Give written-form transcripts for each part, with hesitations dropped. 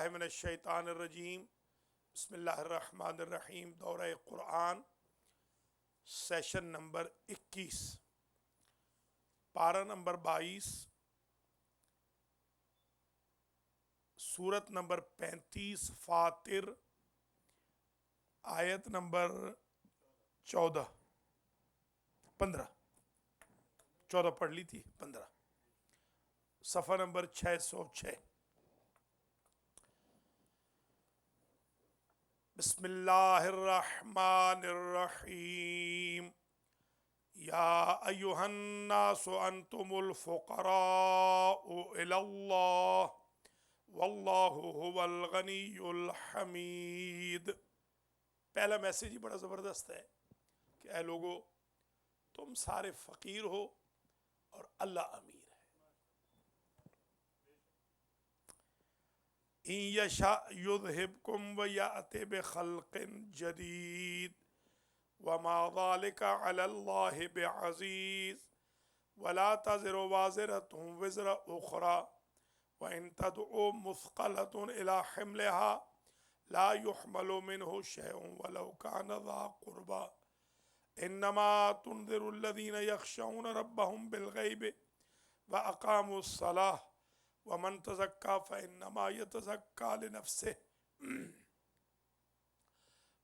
من الشیطان الرجیم بسم اللہ الرحمن الرحیم۔ دورہ قرآن سیشن نمبر 21، پارہ نمبر 22، سورت نمبر 35، فاطر، آیت نمبر 14 پڑھ لی تھی، 15، صفحہ نمبر 606۔ بسم اللہ الرحمن الرحیم۔ یا ایہا الناس انتم الفقراء الی اللہ واللہ هو الغنی الحمید۔ پہلا میسیج ہی بڑا زبردست ہے کہ اے لوگو تم سارے فقیر ہو اور اللہ امیر ہے۔ ان یشاء یذہبکم ویأت بخلق جدید وما ذلک علی اللہ بعزیز ولا تزر وازرۃ وزر اخری وان تدعو مثقلۃ الی حملها لا يحمل منه شيء ولو كان ذا قربى انما تنذر الذين يخشون ربهم بالغيب واقاموا الصلاة ومن تزكى فإنما يتزكى لنفسه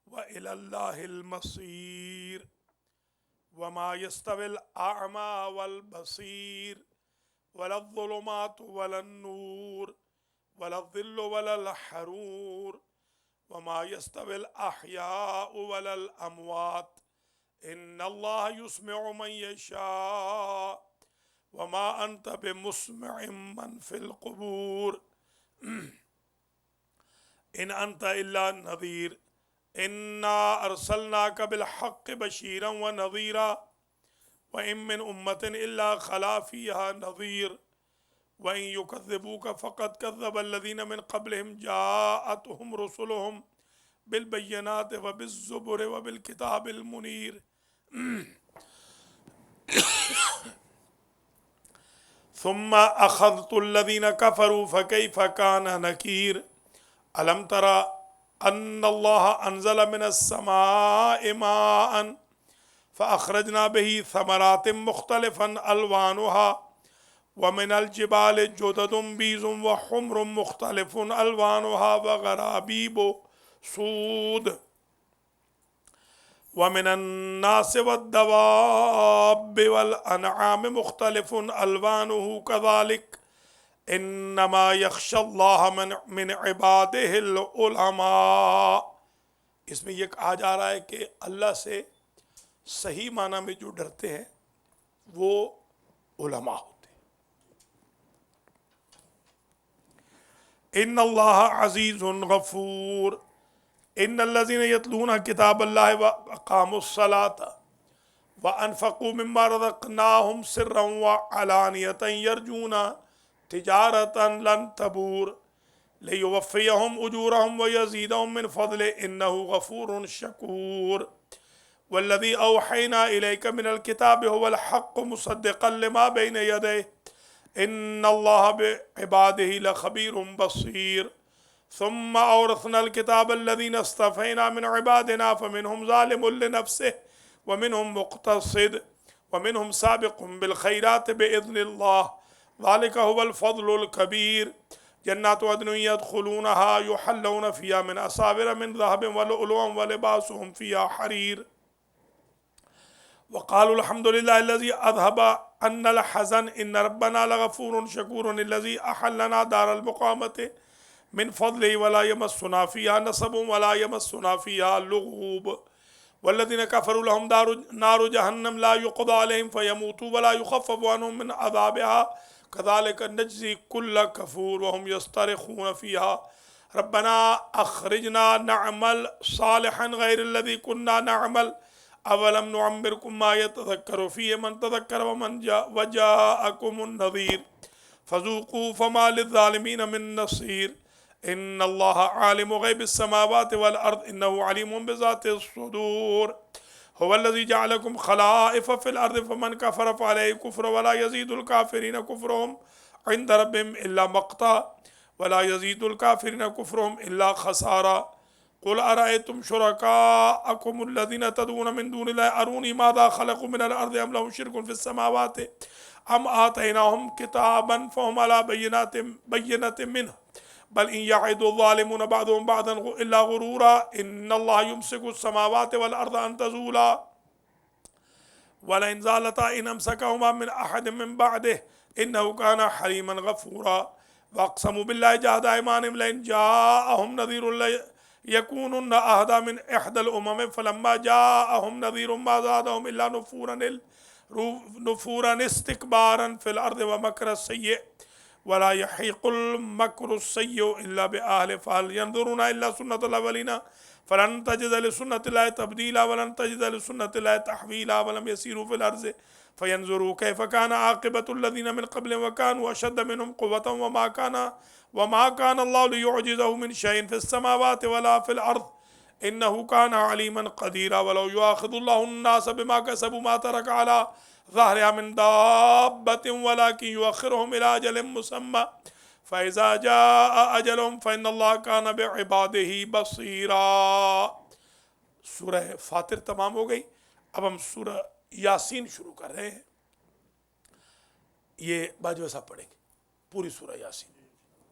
وإلى الله المصير وما يستوي الأعمى والبصير ولا الظلمات ولا النور ولا الظل ولا الحرور وما يستوي الأحياء ولا الأموات إن الله يسمع من يشاء وما انت بمسمع من في القبور ان انت الا نذير انا ارسلناك بالحق بشيرا ونذيرا وان من امة الا خلا فيها نذير وان يكذبوك فقد كذب الذين من قبلهم جاءتهم رسلهم بالبينات وبالزبر وبالكتاب المنير ثم اخذت الذين كفروا فكيف كان نكير الم ترى ان الله انزل من السماء ماء فاخرجنا به ثمرات مختلفا الوانها ومن الجبال جدد بيض وحمر مختلف الوانها وغرابيب سود ومن الناس والدواب والأنعام مختلف ألوانه كذلك إنما يخشى الله من عباده العلماء۔ اس میں یہ کہا جا رہا ہے کہ اللہ سے صحیح معنی میں جو ڈرتے ہیں وہ علماء ہوتے ہیں۔ ان اللہ عزیز غفور ان الذين يتلون كتاب الله واقاموا الصلاة وانفقوا مما رزقناهم سرا وعلانية يرجون تجارة لن تبور ليوفيهم اجورهم ويزيدهم من فضله انه غفور شكور والذي اوحينا اليك من الكتاب هو الحق مصدقا لما بين يديه ان الله بعباده لخبير بصير ثم أورثنا الكتاب الذين اصطفينا من عبادنا فمنهم ظالم لنفسه ومنهم مقتصد ومنهم سابق بالخيرات بإذن الله ذلك هو الفضل الكبير جنات عدن يدخلونها يحلون فيها من أساور من ذهب ولؤلؤا ولباسهم فيها حرير وقالوا الحمد لله الذي أذهب عنا الحزن إن ربنا لغفور شكور الذي أحلنا دار المقامة من فضله ولا يمسنا فيها نصب ولا يمسنا فيها لغوب والذين كفروا لهم نار جهنم لا يقضى عليهم فيموتوا ولا يخفف عنهم من عذابها كذلك نجزي كل كفور وهم يصطرخون فيها ربنا أخرجنا نعمل صالحا غير الذي كنا نعمل أولم نعمركم ما يتذكر فيه من تذكر وجاءكم النذير فذوقوا فما للظالمين من نصير ان اللہ عالم غیب السماوات والارض انه علیم بذات الصدور هو الذي جعلكم خلائف في الارض فمن كفر فعليه كفر ولا يزيد الكافرين كفرهم عند ربهم الا مقتا ولا يزيد الكافرين كفرهم إلا خسارا قل أرأيتم شركاءكم الذين تدعون من دون الله أروني ماذا خلقوا من الأرض أم لهم شرك في السماوات أم آتيناهم كتابا فهم على بينة منه بل إن يعد الظالمون بعضهم بعضا إلا غرورا إن الله يمسك السماوات والأرض أن تزولا ولئن زالتا إن أمسكهما من أحد من بعده إنه كان حليما غفورا واقسموا بالله جهد أيمانهم لئن جاءهم نذير ليكونن أهدى من إحدى الأمم فلما جاءهم نذير ما زادهم إلا نفورا استكبارا في الأرض ومكر السيء ولا يحيق المكر السيء إلا بأهله فهل ينظرون إلا سنة الأولين فلن تجد لسنة الله تبديلا ولن تجد لسنة الله تحويلا ولم يسيروا في الأرض فينظروا كيف كان عاقبة الذين من قبلهم وكانوا أشد منهم قوة وما كان الله ليعجزه من شيء في السماوات ولا في الأرض إنه كان عليما قديرا ولو يؤاخذ الله الناس بما كسبوا ما ترك على ظهرها من دابة ولكن يؤخرهم إلى أجل مسمى فإذا جاء أجلهم فإن الله كان بعباده بصيرا. سورہ فاتر تمام ہو گئی. اب ہم سورہ یاسین شروع کر رہے ہیں. یہ باجوہ صاحب پڑھیں گے پوری سورہ یاسین.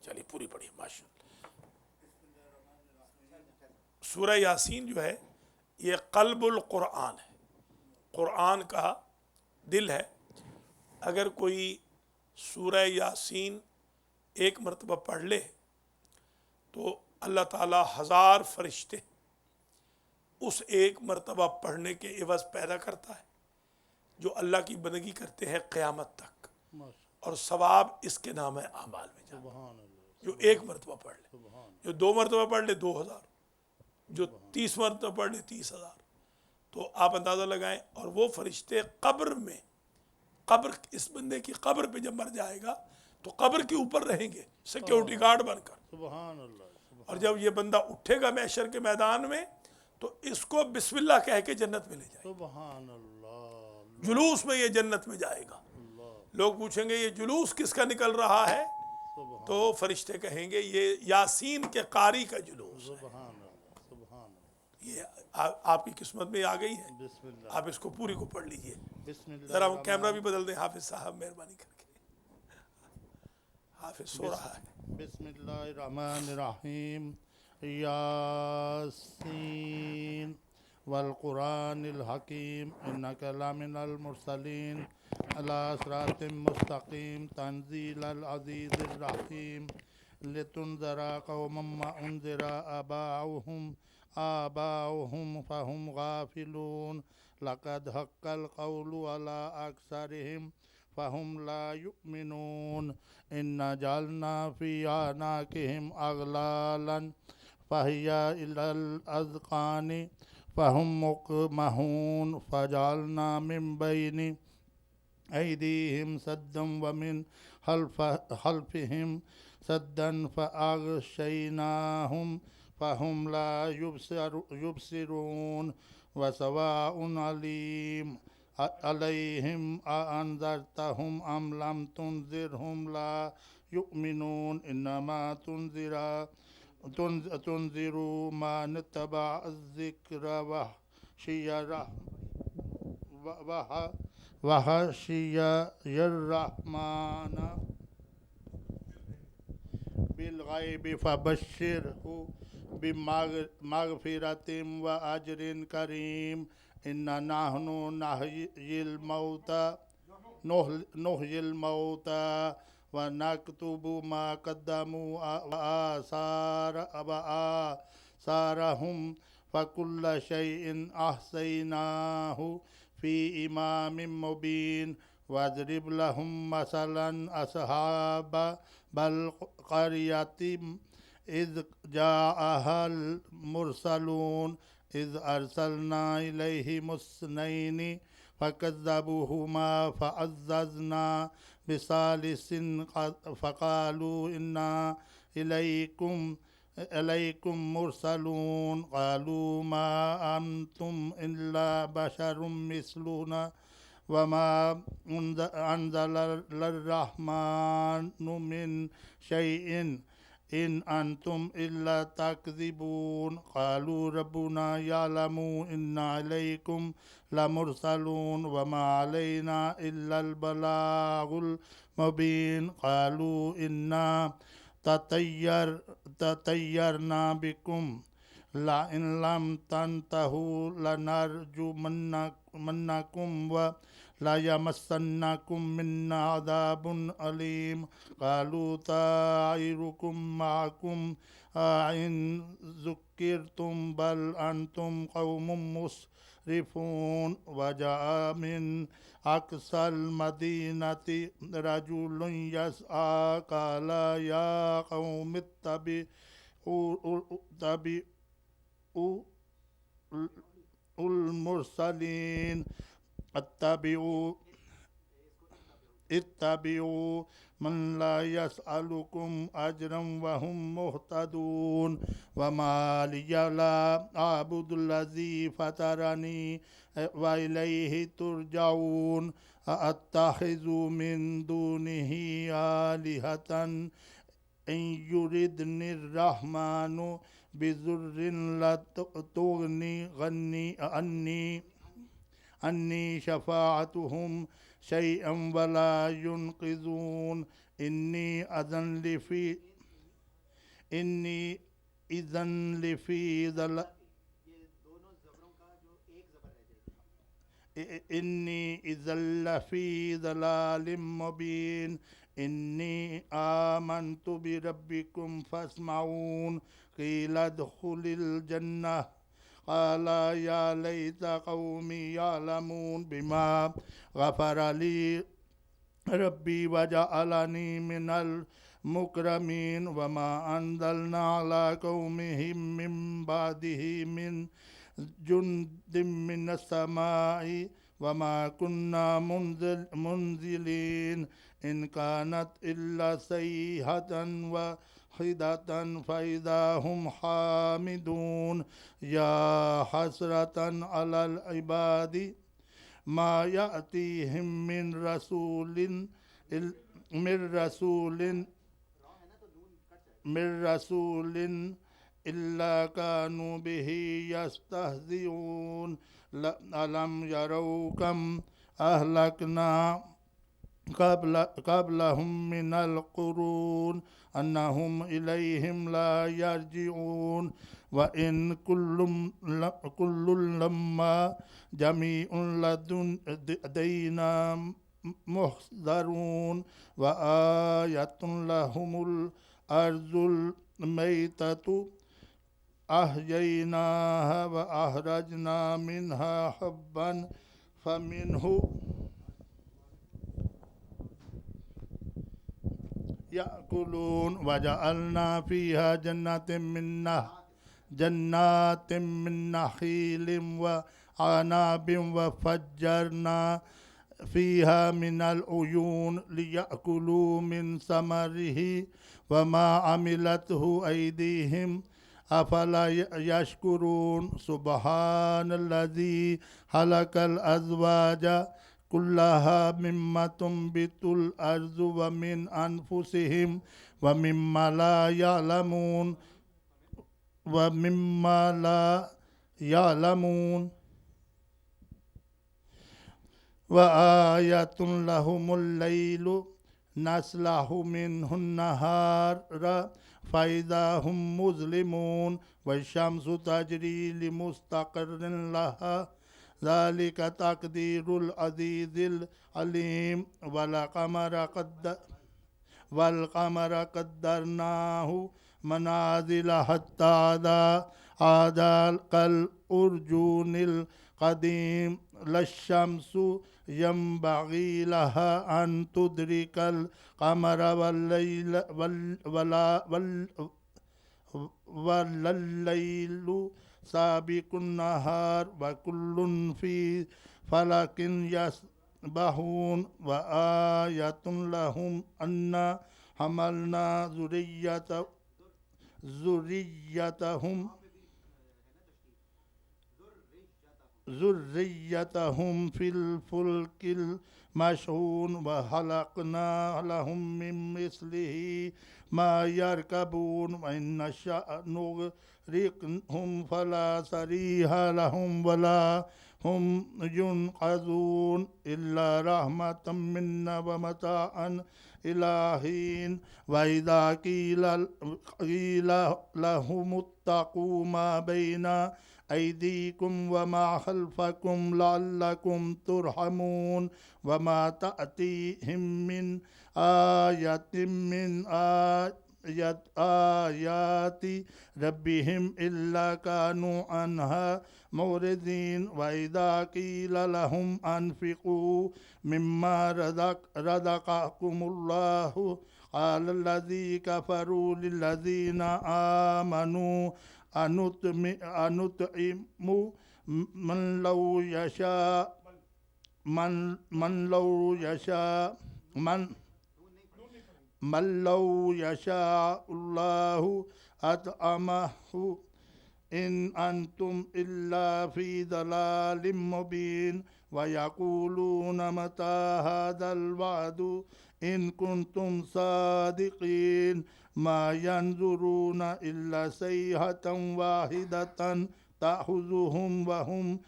چلیے پوری پڑھیے ماشاءاللہ. سورہ یاسین جو ہے یہ قلب القرآن ہے، قرآن کا دل ہے. اگر کوئی سورہ یاسین ایک مرتبہ پڑھ لے تو اللہ تعالیٰ 1000 فرشتے اس ایک مرتبہ پڑھنے کے عوض پیدا کرتا ہے جو اللہ کی بندگی کرتے ہیں قیامت تک، اور ثواب اس کے نام اعمال میں جاتا ہے. جو ایک مرتبہ پڑھ لے، جو 2 مرتبہ پڑھ لے 2000، جو 30 مرتبہ پڑھ لے 30,000. تو آپ اندازہ لگائیں. اور وہ فرشتے قبر میں، اس بندے کی قبر پہ جب مر جائے گا تو قبر کے اوپر رہیں گے سیکیورٹی گارڈ بن کر. سبحان اللہ. اور جب یہ بندہ اٹھے گا محشر کے میدان میں تو اس کو بسم اللہ کہہ کے جنت میں لے جائے گا. سبحان اللہ. جلوس میں یہ جنت میں جائے گا. لوگ پوچھیں گے یہ جلوس کس کا نکل رہا ہے؟ تو فرشتے کہیں گے یہ یاسین کے قاری کا جلوس ہے. یہ آپ کی قسمت میں آ گئی ہے. آپ اس کو پوری کو پڑھ لیجئے. ذرا وہ کیمرہ بھی بدل دیں حافظ صاحب مہربانی کر کے. حافظ سو رہا ہے. بسم اللہ الرحمن الرحیم. یاسین والقرآن الحکیم انک لمن المرسلین علی صراط مستقیم تنزیل العزیز الرحیم لتنذر قوما ما انذر آباؤهم فهم غافلون لقد حق القول على أكثرهم فهم لا يؤمنون إنا جعلنا في أعناقهم أغلالا فهي إلى الأذقان فهم مقمحون فجعلنا من بين أيديهم سدا ومن خلفهم سدا فأغشيناهم فهم لا يبصرون وسواء عليهم أأنذرتهم أم لم تنذرهم لا يؤمنون إنما تنذر من اتبع الذكر وخشي الرحمن بالغيب فبشره بمغفرة وأجر كريم. إنا نحن نحيي الموتى ونكتب ما قدموا وآثارهم فكل شيء أحصيناه في إمام مبين. واضرب لهم مثلا أصحاب القرية إذ جاءها المرسلون إذ أرسلنا إليهم 2 فكذبوهما فعززنا بثالث فقالوا إنا إليكم مرسلون قالوا ما أنتم إلا بشر مثلنا وما أنزل الرحمن من شيء إن أنتم إلا تكذبون قالوا ربنا يعلم إن عليكم لمرسلون وما علينا إلا البلاغ المبين قالوا إنا تطيرنا بكم لئن لم تنتهوا لنرجمنكم وليمسنكم منا عذاب أليم قالوا طائركم معكم إن ذكرتم بل أنتم قوم مسرفون وجاء من أقصى المدينة رجل يسعى قال يا قوم اتبعوا المرسلين اتبعوا من لا يسألكم أجرا وهم مهتدون وما لي لا أعبد الذي فطرني وإليه ترجعون أأتخذ من دونه آلهة إن يردني الرحمن بضر لا تغني عني شفاعتهم شيئا ولا ينقذون إني إذن لفي ضلال مبين إني آمنت بربكم فاسمعون قيل ادخل الجنة قال يا ليت قومي يعلمون بما غفر لي ربي وجعلني من المكرمين وما أنزلنا على قومهم من بعده من جند من السماء وما كنا منزلين إن كانت إلا صيحة واحدة فإذا هم حامدون يا حسرة على العباد ما يأتيهم من رسول إلا كانوا به يستهزئون ألم يروا كم أهلكنا قبلهم من القرون أنهم إليهم لا يرجعون وإن كل لما جميع لدينا محضرون وآية لهم الأرض الميتة أحييناها وأخرجنا منها حبا فمنه يأكلون وجعلنا فيها جنات من نخيل وعناب وفجرنا فيها من العيون ليأكلوا من ثمره وما عملته أيديهم أفلا يشكرون سبحان الذي خلق الأزواج كلها مما تنبت الأرض ومن أنفسهم ومما لا يعلمون وآية لهم الليل نسلخ منه النهار فإذا هم مظلمون والشمس تجري لمستقر لها ذلك تقدير العزيز العليم والقمر قدرناه منازل حتى عاد كالأرجون القديم لا الشمس ينبغي لها أن تدرك القمر والليل سابق النهار وكل في فلك يسبحون وآية لهم أن حملنا ذريتهم في الفلك مشحون وخلقنا لهم من مثله ما يركبون وإن نشأ نغرقهم فلا صريخ لهم ولا هم ينقذون إلا رحمة منا ومتاعا إلى حين وإذا قيل لهم اتقوا ما بين أيديكم وما خلفكم لعلكم ترحمون وما تأتيهم من آية من آيات ربهم إلا كانوا عنها موردين وإذا قيل لهم أنفقوا مما رزقكم الله قال الذين كفروا للذين آمنوا أنطعم من لو يشاء من لو يشاء الله أطعمه إن أنتم إلا في ضلال مبين ويقولون متى هذا الوعد إن كنتم صادقين ما ينظرون إلا صيحة واحدة تأخذهم وهم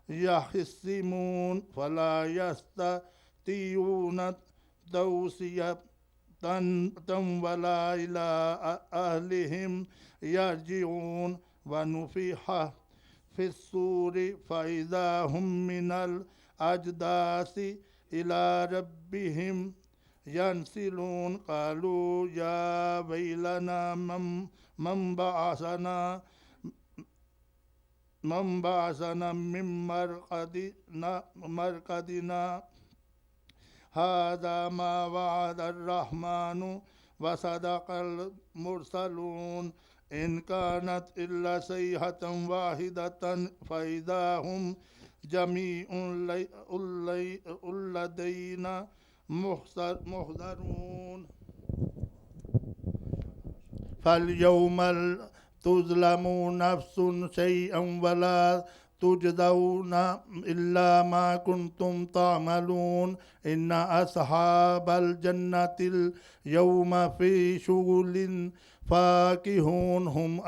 يخصمون فلا يستطيعون توصية ولا إلى أهلهم يرجعون ونفخ في الصور فإذا هم من الأجداث إلى ربهم ينسلون قالوا يا ويلنا من بعثنا من مرقدنا هذا ما وعد الرحمن وصدق المرسلون إن كانت إلا صيحة واحدة فإذا هم جميع لدينا محضرون فاليوم تظلمون نفس شيئا ولا تجزون إلا ما كنتم تعملون إن أصحاب الجنة اليوم في شغل فاكهون هم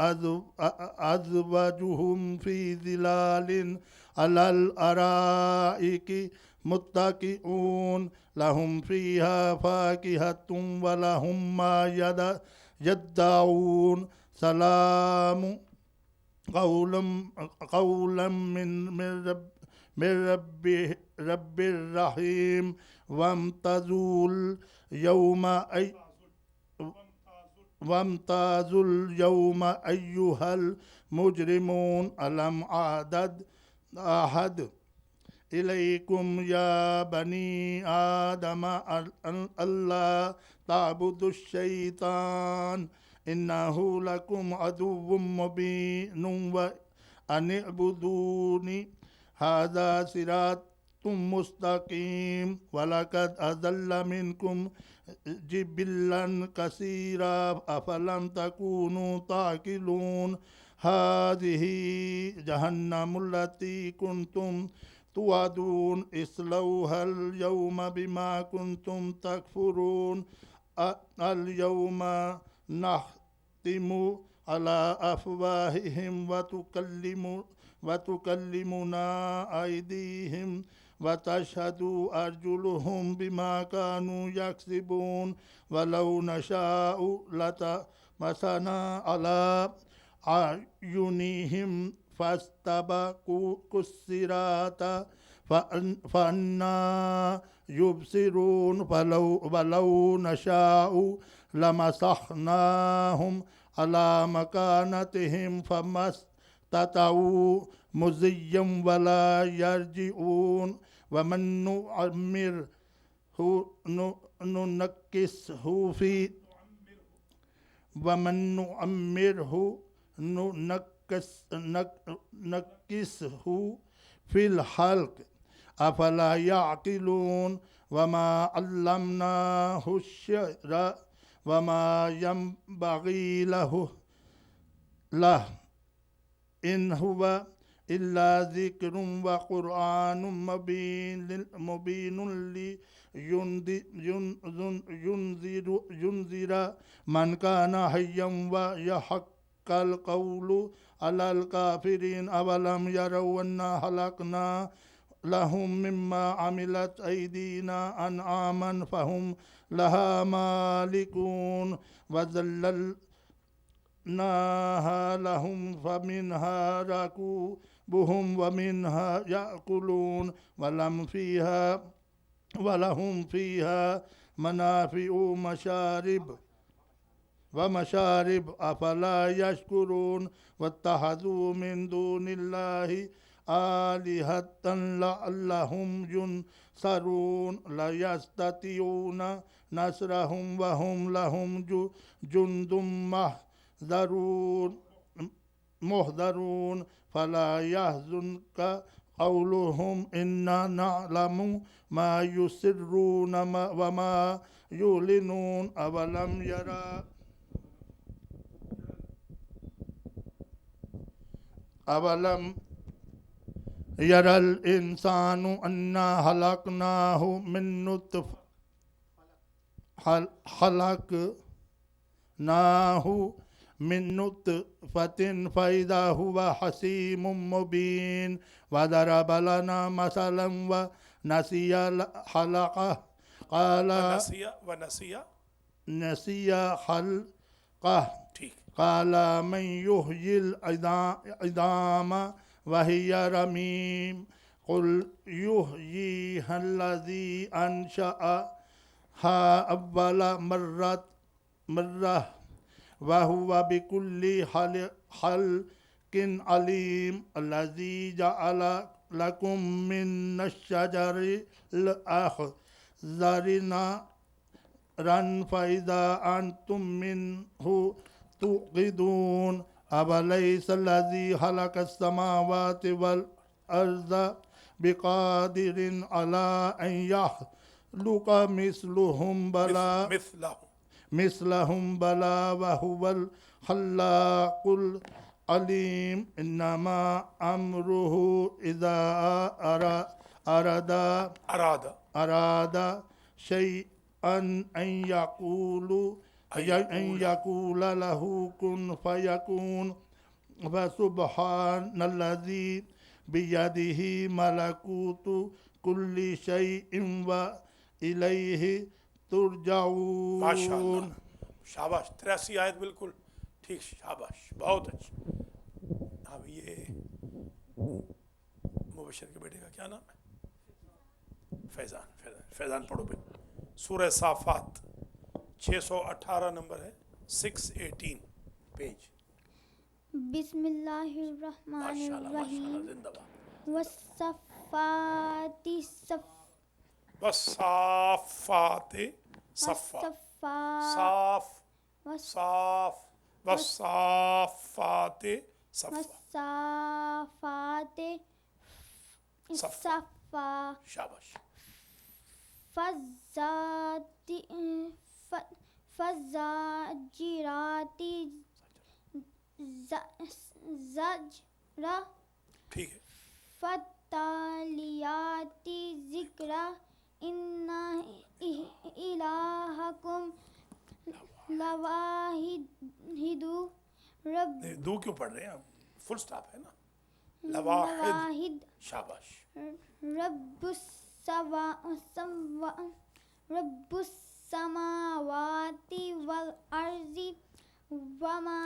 أزواجهم في ظلال على الأرائك متكئون لهم فيها فاكهة ولهم ما يدعون سلام قولا من رب الرحيم وامتازوا اليوم أيها المجرمون ألم أعهد إليكم يا بني آدم ألا تعبدوا الشيطان إنه لكم عدو مبين وأن اعبدوني هذا صراط مستقيم ولقد أضل منكم جبلا كثيرا أفلم تكونوا تعقلون هذه جهنم التي كنتم توعدون اصلوها اليوم بما كنتم تكفرون اليوم نختم على أفواههم وتكلمنا أيديهم وتشهد أرجلهم بما كانوا يكسبون ولو نشاء لطمسنا على أعينهم فاستبقوا الصراط فأنا يبصرون ولو نشاء لمسخناهم على مكانتهم فما استطاعوا مضيا ولا يرجعون ومن نعمره ننكسه في الخلق أفلا يعقلون وما علمناه الشعر وما ينبغي له إن هو إلا ذكر وقرآن مبين لينذر من كان حيا ويحق القول على الكافرين أولم يروا أنا خلقنا لهم مما عملت أيدينا أنعاما فهم لها مالكون وذللناها لهم فمنها ركوبهم ومنها يأكلون ولهم فيها منافع ومشارب أفلا يشكرون واتخذوا من دون الله آلهة لعلهم ينصرون لا يستطيعون نصرهم وهم لهم جند محضرون فلا يحزنك قولهم إنا نعلم ما يسرون وما يعلنون أولم يرى الإنسان أنا خلقناه من نطفة فإذا هو حسيم مبين وضرب لنا مثلا ونسي خلقه قال نسي خلقه ٹھیک قال من يحيي العظام وهي رميم قل يحييها الذي أنشأها أول مرة وهو بكل خلق عليم الذي جعل لكم من الشجر الأخضر نارا فإذا أنتم منه توقدون أوليس الذي خلق السماوات والأرض بقادر على أن يخلق مثلهم بلى وهو الخلاق العليم إنما أمره إذا أراد شيئا أن يقول له كن فيكون فسبحان الذي بيده ملكوت كل شيء وإليه ترجعون. ماشاءاللہ، شاباش. 83 آیت بالکل ٹھیک، شاباش، بہت اچھی. اب یہ مبشر کے بیٹے کا کیا نام ہے؟ فیضان پڑھو پہ. سورہ صافات 618 نمبر ہے، 618 پیج. بسم اللہ الرحمن الرحیم. زندہ باد. والصفات والصافات صفا صاف صاف والصافات صفا والصافات صفا شاباش. فالزاجرات زجرا ٹھیک ہے. فالتالیات ذکرا ان الہکم لواحد دو کیوں پڑھ رہے ہیں آپ؟ فل سٹاپ ہے نا. لواحد. شاباش. رب السماوات والارض وما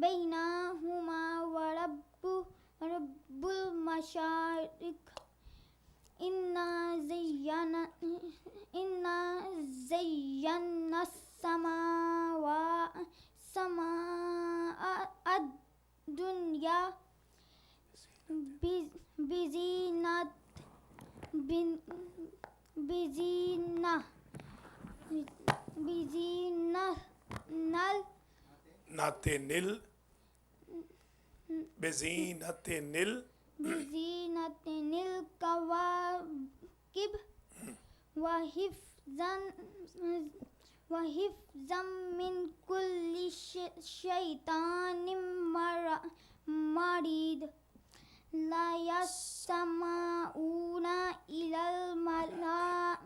بینہما ورب المشارق انا زینا السماء الدنیا بزینت الکواکب وحفظا من كل شيطان مريد لا يسمعون إلى الملأ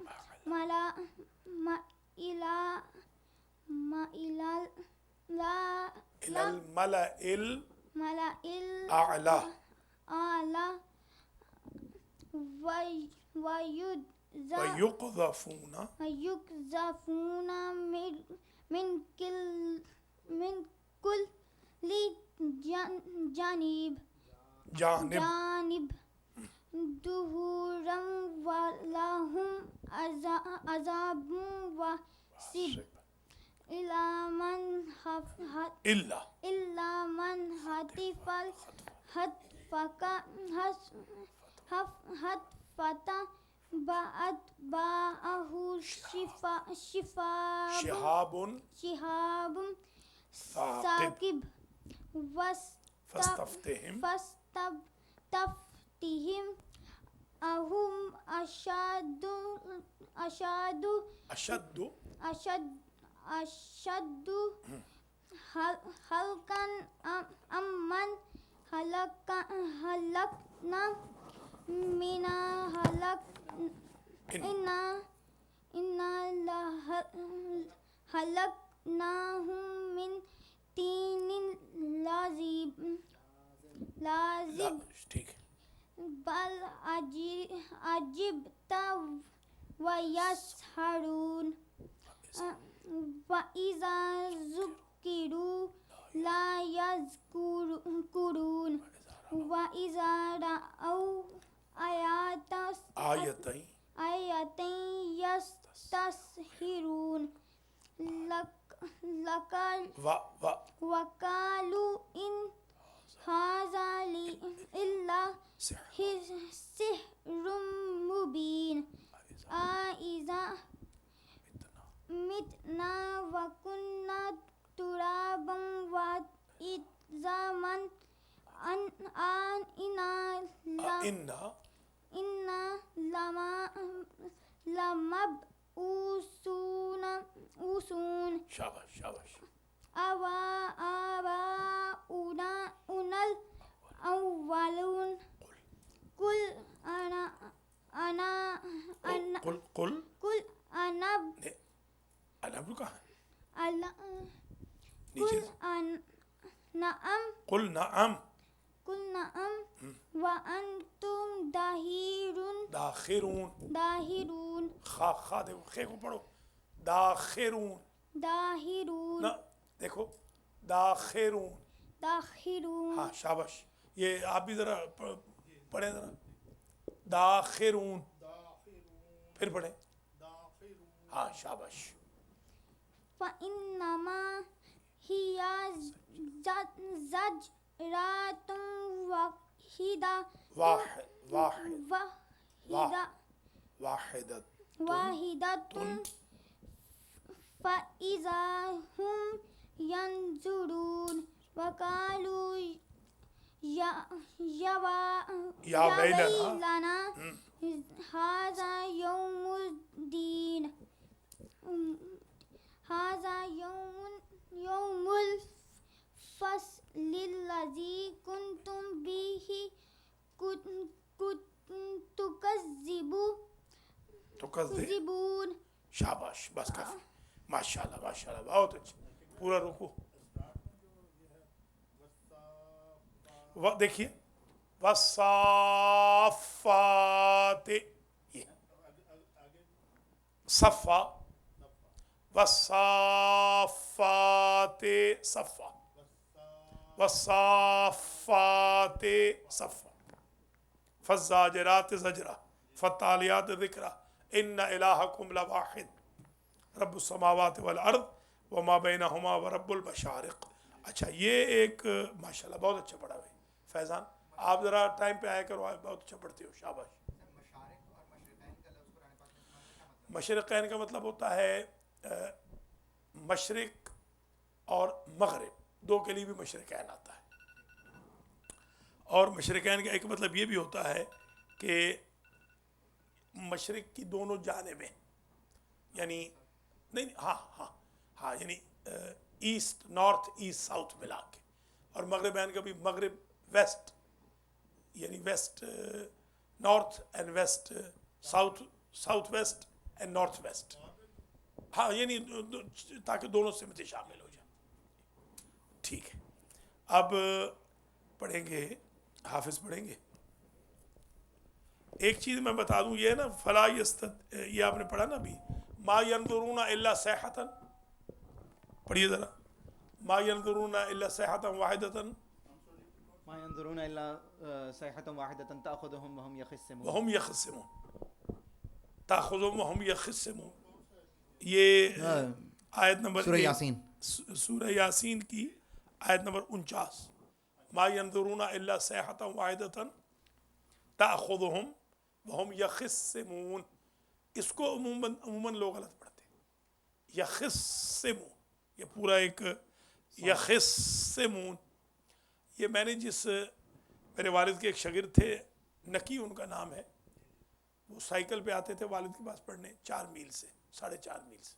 الملأ الأعلى الأعلى ويقذفون من كل جانب دحورا ولهم عذاب وعصب إلا من خطف الخطفة فأتبعه شهاب ثاقب فاستفتهم أهم أشد خلقا أمن خلقنا إنا خلقناهم من طين لازب ٹھیک ہے. بل عجبت ويسخرون وإذا ذكروا لا يذكرون وإذا رأوا آية يستسخرون وقالوا إن هذا إلا سحر مبين أإذا متنا وكنا ترابا وعظاما إنا لمبعوثون شاباش آباؤنا الأولون قل أنا قل نعم وأنتم داخرون خا دیکھو خے کو پڑھو داخرون نہ دیکھو داخرون ہاں شاباش. یہ آپ بھی ذرا پڑھیں ذرا داخرون پھر پڑھیں ہاں شاباش. فإنما هي زجرة واحدة فإذا هم ينظرون وقالوا يا ويلنا هذا يوم الدين هذا يوم الفصل الذي كنتم به تكذبون. شاباش بس کافی. ماشاءاللہ بہت اچھا. پورا رکو دیکھیے والصافات یہ صفا والصافات صفا والصافات صفا فالزاجرات زجرا فالتاليات ذکرا ان الہکم لواحد رب السماوات والارض وما بینہما ورب المشارق. اچھا یہ ایک ماشاءاللہ بہت اچھا پڑھا بھائی. فیضان آپ ذرا ٹائم پہ آیا کرو, آپ بہت اچھا پڑھتے ہو. شاباش. مشرقین کا مطلب ہوتا ہے مشرق اور مغرب دو کے لیے بھی مشرقین آتا ہے. اور مشرقین کا ایک مطلب یہ بھی ہوتا ہے کہ مشرق کی دونوں جانبیں, یعنی نہیں ہاں ہاں ہاں، یعنی ایسٹ نارتھ ایسٹ ساؤتھ ملا کے، اور مغربین کا بھی مغرب ویسٹ، یعنی west north and west south, south west and north west, ہاں یعنی تاکہ دونوں سمتیں شامل ہو جائیں. ٹھیک ہے، اب پڑھیں گے، حافظ پڑھیں گے. ایک چیز میں بتا دوں، یہ ہے نا فلا یہ آپ نے پڑھا نا ابھی، ما ینظرون الا صیحۃ، پڑھیے ذرا، ما ینظرون الا صیحۃ واحدۃ ما ينظرون إلا صيحة واحدة تأخذهم وهم يخصمون. وهم يخصمون، تاخذهم وهم يخصمون. یہ آیت نمبر سورہ یاسین. سورہ یاسین کی آیت نمبر 49. ما ینظرون الا صیحۃ واحدۃ تأخذهم وهم يخصمون. اس کو عموماً لوگ غلط پڑھتے ہیں، یخصمون، یہ پورا ایک یخصمون. یہ میں نے جس میرے والد کے ایک شاگرد تھے، نکی ان کا نام ہے، وہ سائیکل پہ آتے تھے والد کے پاس پڑھنے 4 میل سے، 4.5 میل سے.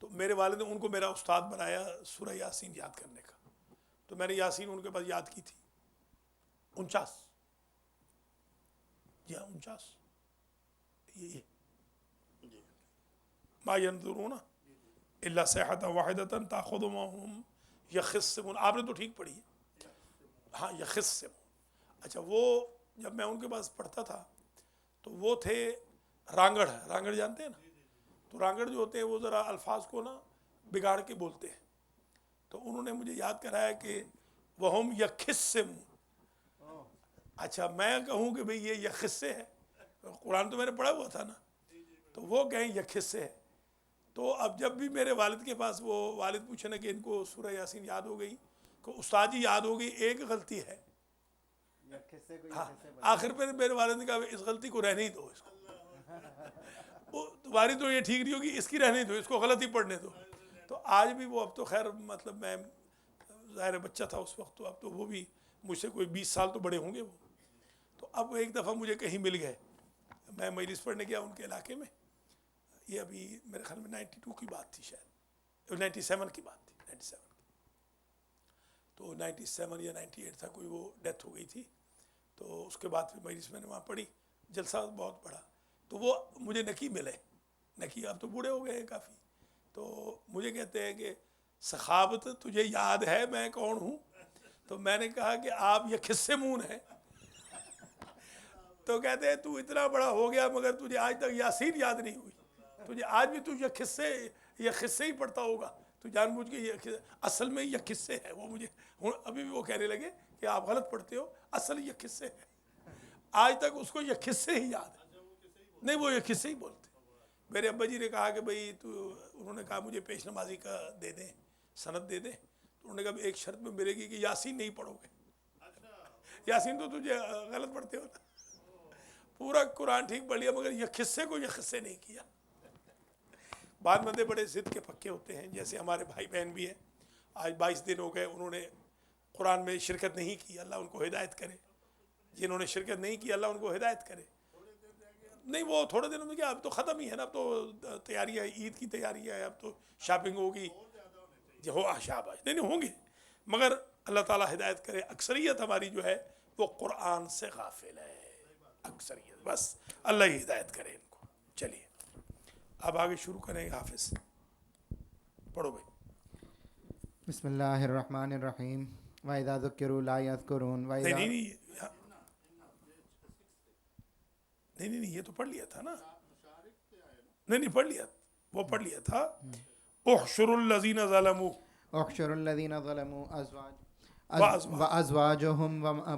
تو میرے والد نے ان کو میرا استاد بنایا سورہ یاسین یاد کرنے کا. تو میں نے یاسین ان کے پاس یاد کی تھی 49، جی ہاں 49. یہ ما ینظرون الا صیحۃ واحدۃ تأخذهم وهم یخصمون. آپ نے تو ٹھیک پڑھی ہے، ہاں یخصمون. اچھا، وہ جب میں ان کے پاس پڑھتا تھا تو وہ تھے رانگڑ، رانگڑ جانتے ہیں نا؟ تو رانگڑ جو ہوتے ہیں وہ ذرا الفاظ کو نا بگاڑ کے بولتے ہیں. تو انہوں نے مجھے یاد کرایا کہ وہم یخصمون. اچھا میں کہوں کہ بھئی یہ یخصے ہے، قرآن تو میں نے پڑھا ہوا تھا نا، تو وہ کہیں یخصے ہے. تو اب جب بھی میرے والد کے پاس وہ والد پوچھے نا کہ ان کو سورہ یاسین یاد ہو گئی، کہ استاد جی یاد ہو گئی، ایک غلطی ہے. ہاں، آخر پہ میرے والد نے کہا اس غلطی کو رہنے ہی دو، اس کو تمہاری تو یہ ٹھیک نہیں ہوگی، اس کی رہنے دو، اس کو غلطی پڑھنے دو. تو آج بھی وہ، اب تو خیر مطلب میں ظاہر بچہ تھا اس وقت، تو اب تو وہ بھی مجھ سے کوئی 20 سال تو بڑے ہوں گے وہ. تو اب ایک دفعہ مجھے کہیں مل گئے، میں مجلس پڑھنے گیا ان کے علاقے میں، یہ ابھی میرے خیال میں 92 کی بات تھی، شاید 97 کی بات تھی، 97 کی. تو 97 یا 98 تھا، کوئی وہ ڈیتھ ہو گئی تھی. تو اس کے بعد پھر مجلس میں نے وہاں پڑھی، جلسہ بہت بڑا. تو وہ مجھے نکی ملے، نکی اب تو بوڑھے ہو گئے ہیں کافی. تو مجھے کہتے ہیں کہ سخاوت تجھے یاد ہے میں کون ہوں؟ تو میں نے کہا کہ آپ یخصمون ہیں. تو کہتے ہیں تو اتنا بڑا ہو گیا مگر تجھے آج تک یاسین یاد نہیں ہوئی، تجھے آج بھی تو یہ قصے ہی پڑھتا ہوگا، تو جان بوجھ کے یہ اصل میں یہ قصے ہے. وہ مجھے ابھی بھی وہ کہنے لگے کہ آپ غلط پڑھتے ہو، اصل یہ قصے ہے. آج تک اس کو یہ قصے ہی یاد ہے، نہیں وہ یہ قصے ہی بولتے. میرے ابا جی نے کہا کہ بھئی تو، انہوں نے کہا مجھے پیش نمازی کا دے دیں، سند دے دیں. تو انہوں نے کہا ایک شرط میں ملے گی کہ یاسین نہیں پڑھو گے. یاسین تو تجھے غلط پڑھتے ہو نا، پورا قرآن ٹھیک پڑھ لیا مگر یہ قصے کو یہ قصے نہیں کیا. بعد بندے بڑے ضد کے پکے ہوتے ہیں، جیسے ہمارے بھائی بہن بھی ہیں، آج 22 دن ہو گئے انہوں نے قرآن میں شرکت نہیں کی، اللہ ان کو ہدایت کرے. جنہوں نے شرکت نہیں کی اللہ ان کو ہدایت کرے. نہیں وہ تھوڑے دنوں میں کیا، اب تو ختم ہی ہے نا، اب تو تیاری ہے، عید کی تیاری ہے، اب تو شاپنگ ہوگی. ہو شاباش، نہیں ہوں گے، مگر اللہ تعالیٰ ہدایت کرے. اکثریت ہماری جو ہے وہ قرآن سے غافل ہے، اکثریت. بس اللہ ہی ہدایت کرے ان کو. چلیے اب آگے شروع کریں. حافظ پڑھو بھائی. بسم اللہ الرحمن الرحیم. وَإِذَا ذُكِّرُوا لَا يَذْكُرُونَ. نہیں یہ تو پڑھ لیا تھا نا، نہیں پڑھ لیا، وہ پڑھ لیا تھا. احشر الذین ظلموا، احشر الذین ظلموا وأزواجهم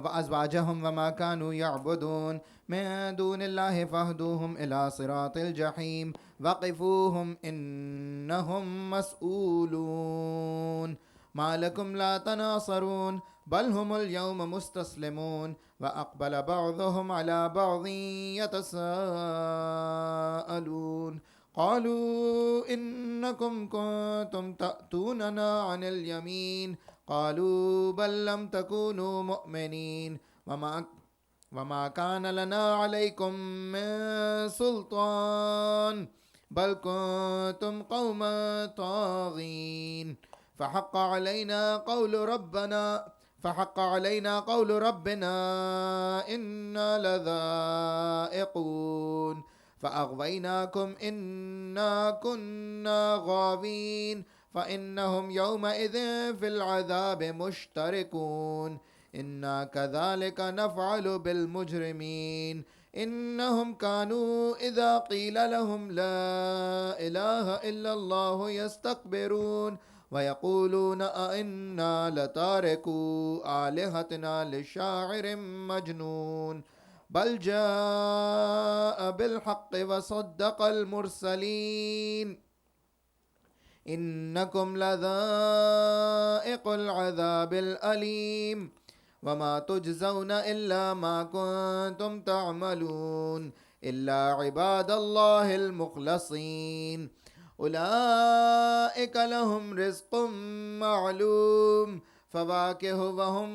وأزواجهم وما كانوا يعبدون من دون الله فاهدوهم إلى صراط الجحيم وقفوهم إنهم مسؤولون ما لكم لا تناصرون بل هم اليوم مستسلمون وأقبل بعضهم على بعض يتساءلون قالوا إنكم كنتم تأتوننا عن اليمين قالوا بل لم تكونوا مؤمنين وما كان لنا عليكم من سلطان بل كنتم قوما طاغين فحق علينا قول ربنا إنا لذائقون فأغويناكم إنا كنا غاوين فإنهم يومئذ في العذاب مشتركون إنا كذلك نفعل بالمجرمين إنهم كانوا إذا قيل لهم لا إله إلا الله يستكبرون ويقولون أئنا لتاركو آلهتنا لشاعر مجنون بل جاء بالحق وصدق المرسلين إنكم لذائق العذاب الأليم وما تجزون إلا ما كنتم تعملون إلا عباد الله المخلصين أولئك لهم رزق معلوم فواكه وهم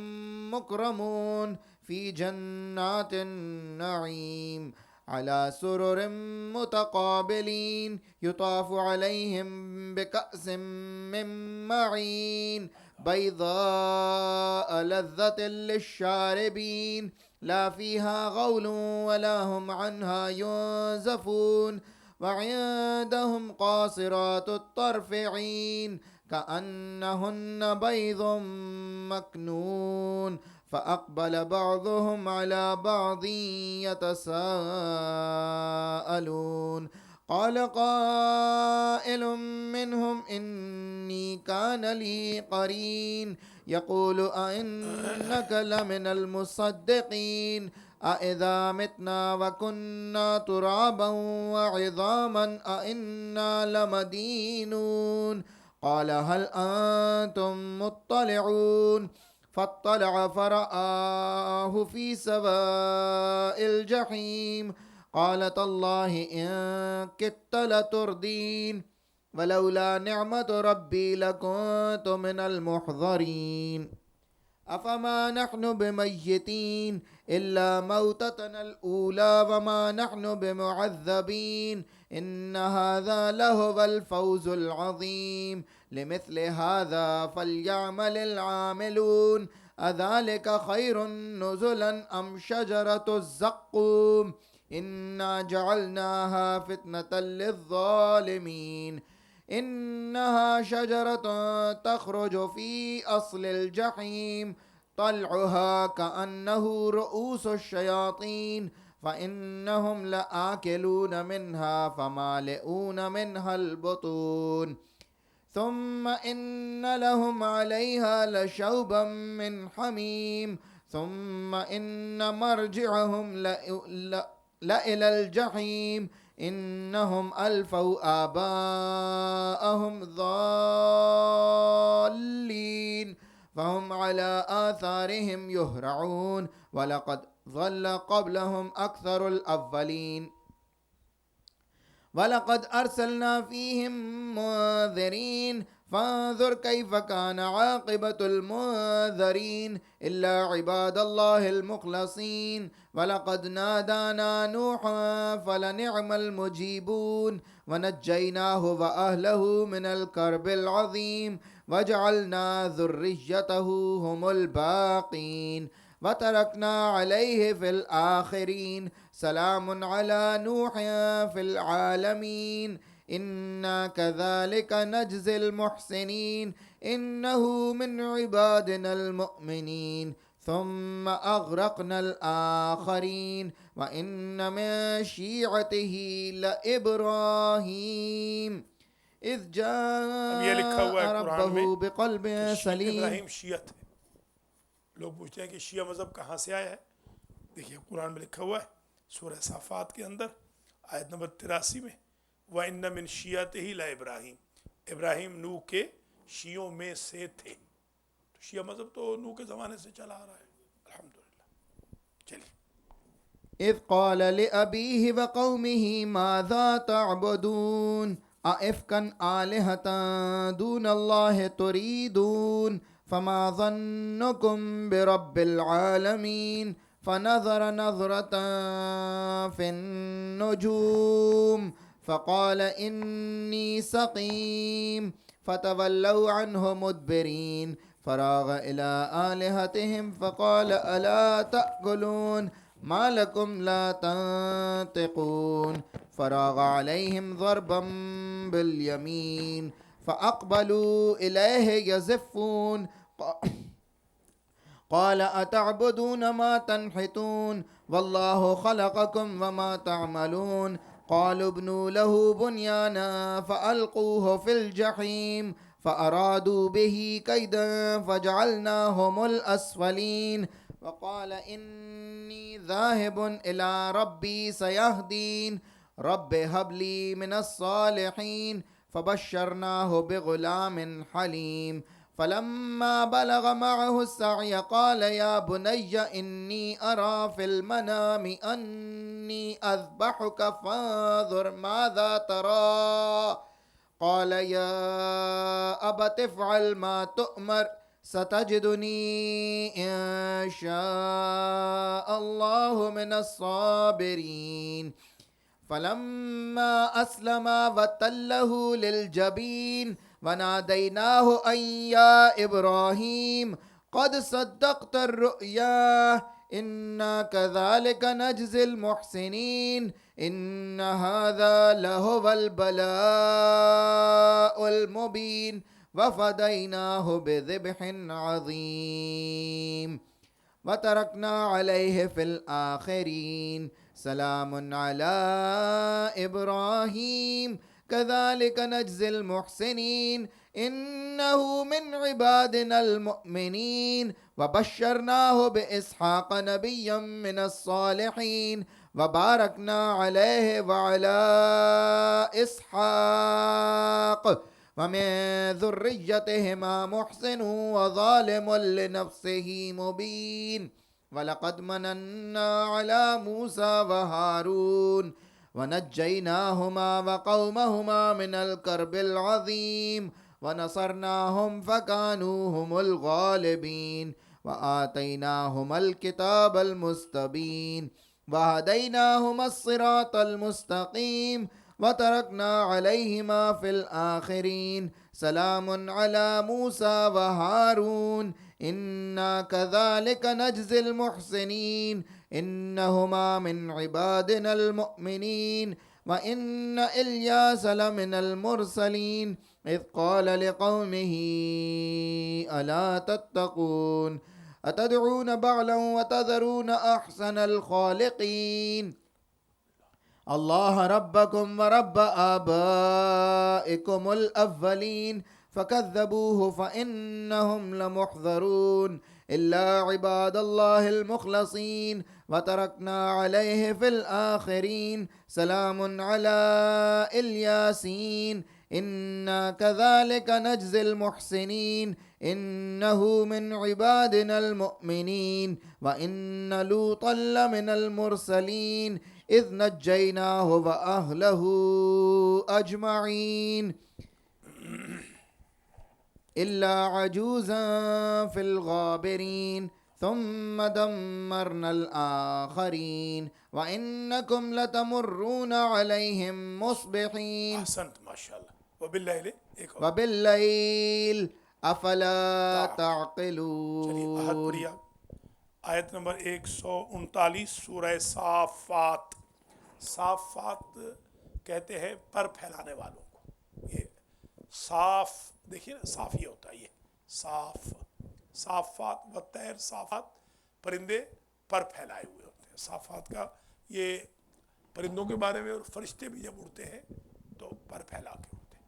مكرمون في جنات النعيم على سرر متقابلين يطاف عليهم بكأس من معين بيضاء لذة للشاربين لا فيها غول ولا هم عنها ينزفون وعندهم قاصرات الطرف عين كأنهن بيض مكنون فأقبل بعضهم على بعض يتساءلون قال قائل منهم إني كان لي قرين يقول أئنك لمن المصدقين أإذا متنا وكنا ترابا وعظاما أئنا لمدينون قال هل أنتم مطلعون فاطلع فرآه في سواء الجحيم قال تالله إن كدت لتردين ولولا نعمة ربي لكنت من المحضرين أفما نحن بميتين إلا موتتنا الأولى وما نحن بمعذبين إن هذا لهو الفوز العظيم لمثل هذا فليعمل العاملون أذلك خير نزلا أم شجرة الزقوم إنا جعلناها فتنة للظالمين إنها شجرة تخرج في أصل الجحيم طلعها كأنه رؤوس الشياطين فإنهم لآكلون منها فمالئون منها البطون ثم إن لهم عليها لشوبا من حميم ثم إن مرجعهم لإلى الجحيم إنهم ألفوا آباءهم ضالين فهم على آثارهم يهرعون ولقد ضل قبلهم أكثر الأولين ولقد أرسلنا فيهم منذرين فانظر كيف كان عاقبة المنذرين إلا عباد الله المخلصين ولقد نادانا نوح فلنعم المجيبون ونجيناه وأهله من الكرب العظيم وجعلنا ذريته هم الباقين وتركنا عليه في الآخرين سلام على نوح في العالمين إنا كذلك نجزي المحسنين إنه من عبادنا المؤمنين ثم أغرقنا الآخرين وإن من شيعته لإبراهيم إذ جاء ربه بقلب سليم ابراہیم شیعت ہے. لوگ پوچھتے ہیں کہ شیعہ مذہب کہاں سے آیا ہے. دیکھیے قرآن میں لکھا ہوا ہے سورہ صافات کے اندر آیت نمبر 83 میں وَإِنَّ مِن شِيَعَتِهِ لَإِبْرَاهِيمَ ابراہیم نوح کے شیعوں میں سے تھے. تو شیعہ مذہب تو نوح کے زمانے سے چلا آ رہا ہے الحمدللہ. چلیے إذ قال لأبيه وقومه ماذا تعبدون أئفكا آلهة دون الله تريدون فما ظنكم برب العالمين فنظر نظرة في النجوم فقال إني سقيم فتولوا عنه مدبرين فراغ إلى آلهتهم فقال ألا تأكلون ما لكم لا تنطقون فراغ عليهم ضربا باليمين فأقبلوا إليه يزفون قال أتعبدون ما تنحتون والله خلقكم وما تعملون قالوا ابنوا له بنيانا فألقوه في الجحيم فأرادوا به كيدا فجعلناهم الأسفلين وقال إني ذاهب إلى ربي سيهدين رب هب لي من الصالحين فبشرناه بغلام حليم فلما بلغ معه السعي قال يا بني إني أرى في المنام أني أذبحك فانظر ماذا ترى قال يا أبت افعل ما تؤمر ستجدني إن شاء الله من الصابرين فلما أسلما وتله للجبين وناديناه أن يا إبراهيم قد صدقت الرؤيا إنا كذلك نجزي المحسنين إن هذا لهو البلاء المبين وفديناه بذبح عظيم وتركنا عليه في الآخرين سلام على إبراهيم كذلك نجزي المحسنين إنه من عبادنا المؤمنين وبشرناه بإسحاق نبيا من الصالحين وباركنا عليه وعلى إسحاق ومن ذريتهما محسن وظالم لنفسه مبين وَلَقَدْ مَنَنَّا عَلَى مُوسَى وَهَارُونَ وَنَجَّيْنَاهُمَا وَقَوْمَهُمَا مِنَ الْكَرْبِ الْعَظِيمِ وَنَصَرْنَاهُمْ فَكَانُوا هُمُ الْغَالِبِينَ وَآتَيْنَاهُمَا الْكِتَابَ الْمُسْتَبِينَ وَهَدَيْنَاهُمَا الصِّرَاطَ الْمُسْتَقِيمَ وَتَرَكْنَا عَلَيْهِمَا فِي الْآخِرِينَ سلام على موسى وهارون إنا كذلك نجزي المحسنين إنهما من عبادنا المؤمنين وإن إلياس لمن المرسلين إذ قال لقومه ألا تتقون أتدعون بعلا وتذرون أحسن الخالقين الله ربكم ورب آبائكم الأولين فكذبوه فإنهم لمحضرون إلا عباد الله المخلصين وتركنا عليه في الآخرين سلام على الياسين إنا كذلك نجزي المحسنين إنه من عبادنا المؤمنين وإن لوطا لمن المرسلين إذ نجيناه وأهله أجمعين إلا عجوزا في الغابرين ثم دمرنا الآخرين وإنكم لتمرون عليهم مصبحين احسنت ماشاءاللہ وباللیل ایک اور وبالليل أفلا چلیے تعقلون آیت پڑھیے آپ آیت نمبر 139 سورہ صافات صافات کہتے ہیں پر پھیلانے والوں کو یہ صاف دیکھیے نا صاف یہ ہوتا ہے یہ صاف صافات و طیر صافات پرندے پر پھیلائے ہوئے ہوتے ہیں صافات کا یہ پرندوں کے بارے میں اور فرشتے بھی جب اڑتے ہیں تو پر پھیلا کے اڑتے ہیں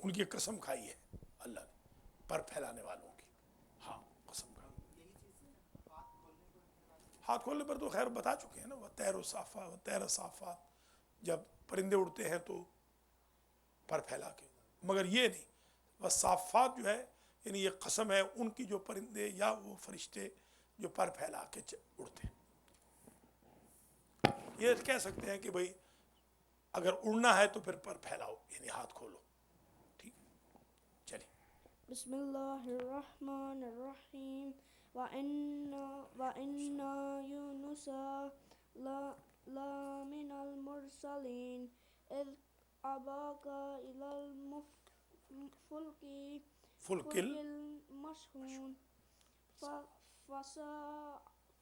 ان کی قسم کھائی ہے اللہ نے پر پھیلانے والوں کی ہاں قسم کھائی ہاتھ کھولنے پر تو خیر بتا چکے ہیں نا وہ تیر و صافات وہ تیر صافات جب پرندے اڑتے ہیں تو پر پھیلا کے مگر یہ نہیں وہ صافات جو ہے یعنی یہ قسم ہے ان کی جو پرندے یا وہ فرشتے جو پر پھیلا کے اڑتے ہیں یہ کہہ سکتے ہیں کہ بھئی اگر اڑنا ہے تو پھر پر پھیلاؤ یعنی ہاتھ کھولو ٹھیک چلیے بسم اللہ الرحمن الرحیم وَإِنَّ يُونُسَ لمن المرسلين إذ أباك إلى فلک المشحون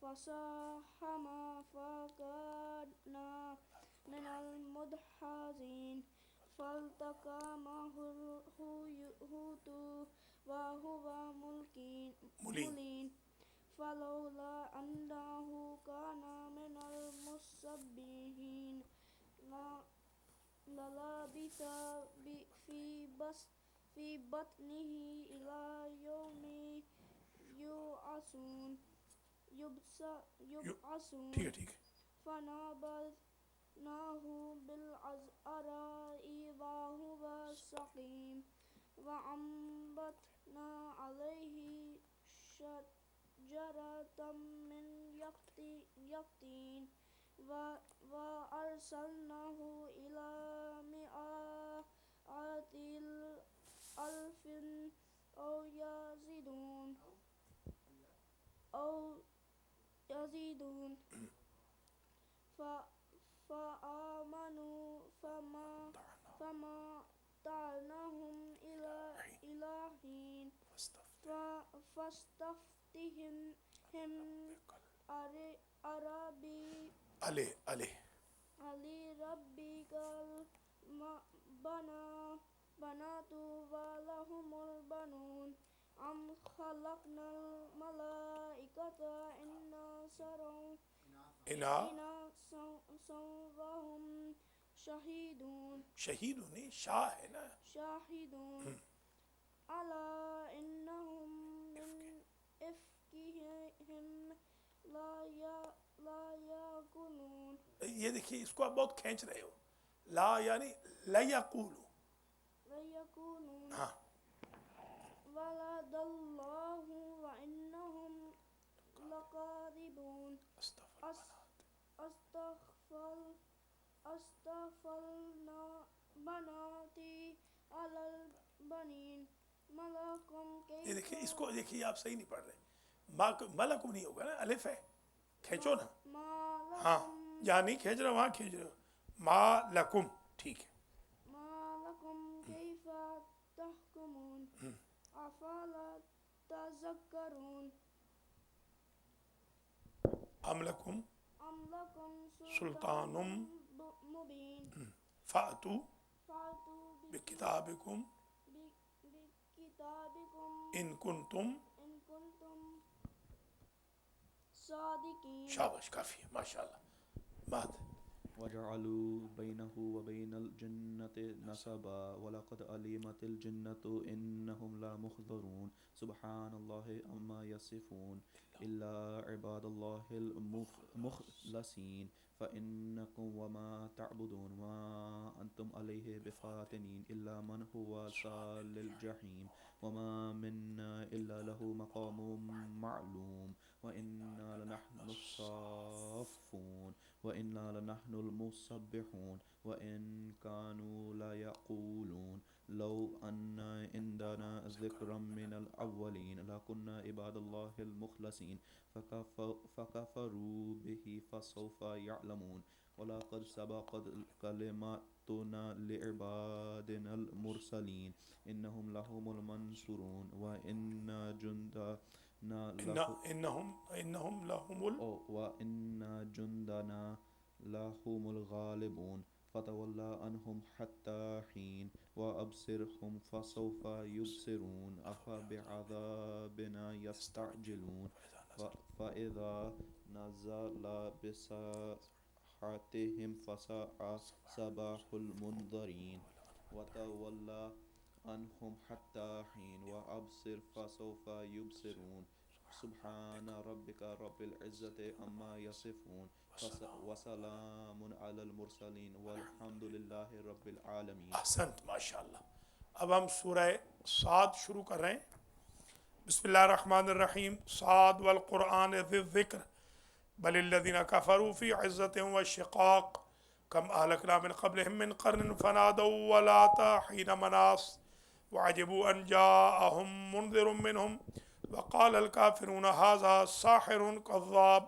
فساهم فكان من المدحضين فالتقمه الحوت وهو مليم فلولا أنه كان من المسبحين للبث في بطنه إلى يوم يبعثون ٹھیک ہے فنبذناه بالعراء وهو سقيم وأنبتنا عليه شجرة من يقطين وأرسلناه إلى مئات ألف أو يزيدون فآمنوا فما دعناهم إلى حين فاستفتهم لربك البنات ولهم البنون أم خلقنا الملائكة وهم شہیدون نہیں شاہ ہے نا شاہدون ألا إنهم من إفكهم لا يأكلون. یہ دیکھیے اس کو آپ بہت کھینچ رہے ہو. لا یعنی لا یقولو ہاں ولد الله وإنهم لكاذبون. أستغفرنا بناتي على البنين ملكم كيف. یہ دیکھیے اس کو دیکھیے آپ صحیح نہیں پڑھ رہے. ملکم نہیں ہوگا نا الف ہے کھینچو نا ہاں جہاں نہیں کھینچ رہا وہاں کھینچ رہے ہو. ما لکم ٹھیک ہے. ما لكم كيف تحكمون أفلا تذكرون. ام لکم لكم سلطان مبين فأتوا فأتوا بکتابکم بكتابكم ان کنتم. إن كنتم صادقين. شاباش کافی ہے ماشاءاللہ. بعد وجعلوا بينه وبين الجنة نسبا ولقد علمت الجنة إنهم لمحضرون سبحان الله عما يصفون إلا عباد الله المخلصين فإنكم وما تعبدون ما أنتم عليه بفاتنين إلا من هو صال الجحيم وما منا إلا له مقام معلوم وإنا لنحن الصافون وإنا لنحن المسبحون وإن كانوا لا يقولون لو أن عندنا ذكرا من الأولين لكنا عباد الله المخلصين فكفروا به فسوف يعلمون ولقد سبقت كلماتنا لعبادنا المرسلين إنهم لهم المنصورون وإن جندنا انہم وإن جندنا لهم الغالبون فتولى عنهم حتى حين وأبصرهم فسوف يبصرون أفبعذابنا يستعجلون فإذا نزل بساحتهم فساء صباح المنذرين وتولى عنهم حتى حين وأبصر فسوف يبصرون سبحان ربك رب العزة عما يصفون وسلام على المرسلين والحمد لله رب العالمين. احسنت ماشاءاللہ. اب ہم سورہ صاد شروع کر رہے ہیں. بسم اللہ الرحمن الرحیم. صاد والقرآن ذی الذکر بل الذین کفروا فی عزة وشقاق کم اہلکنا من قبلہم من قرن فنادوا ولاتا حین مناص وعجبوا ان جاءہم منذر منہم وقال الكافرون هذا ساحر كذاب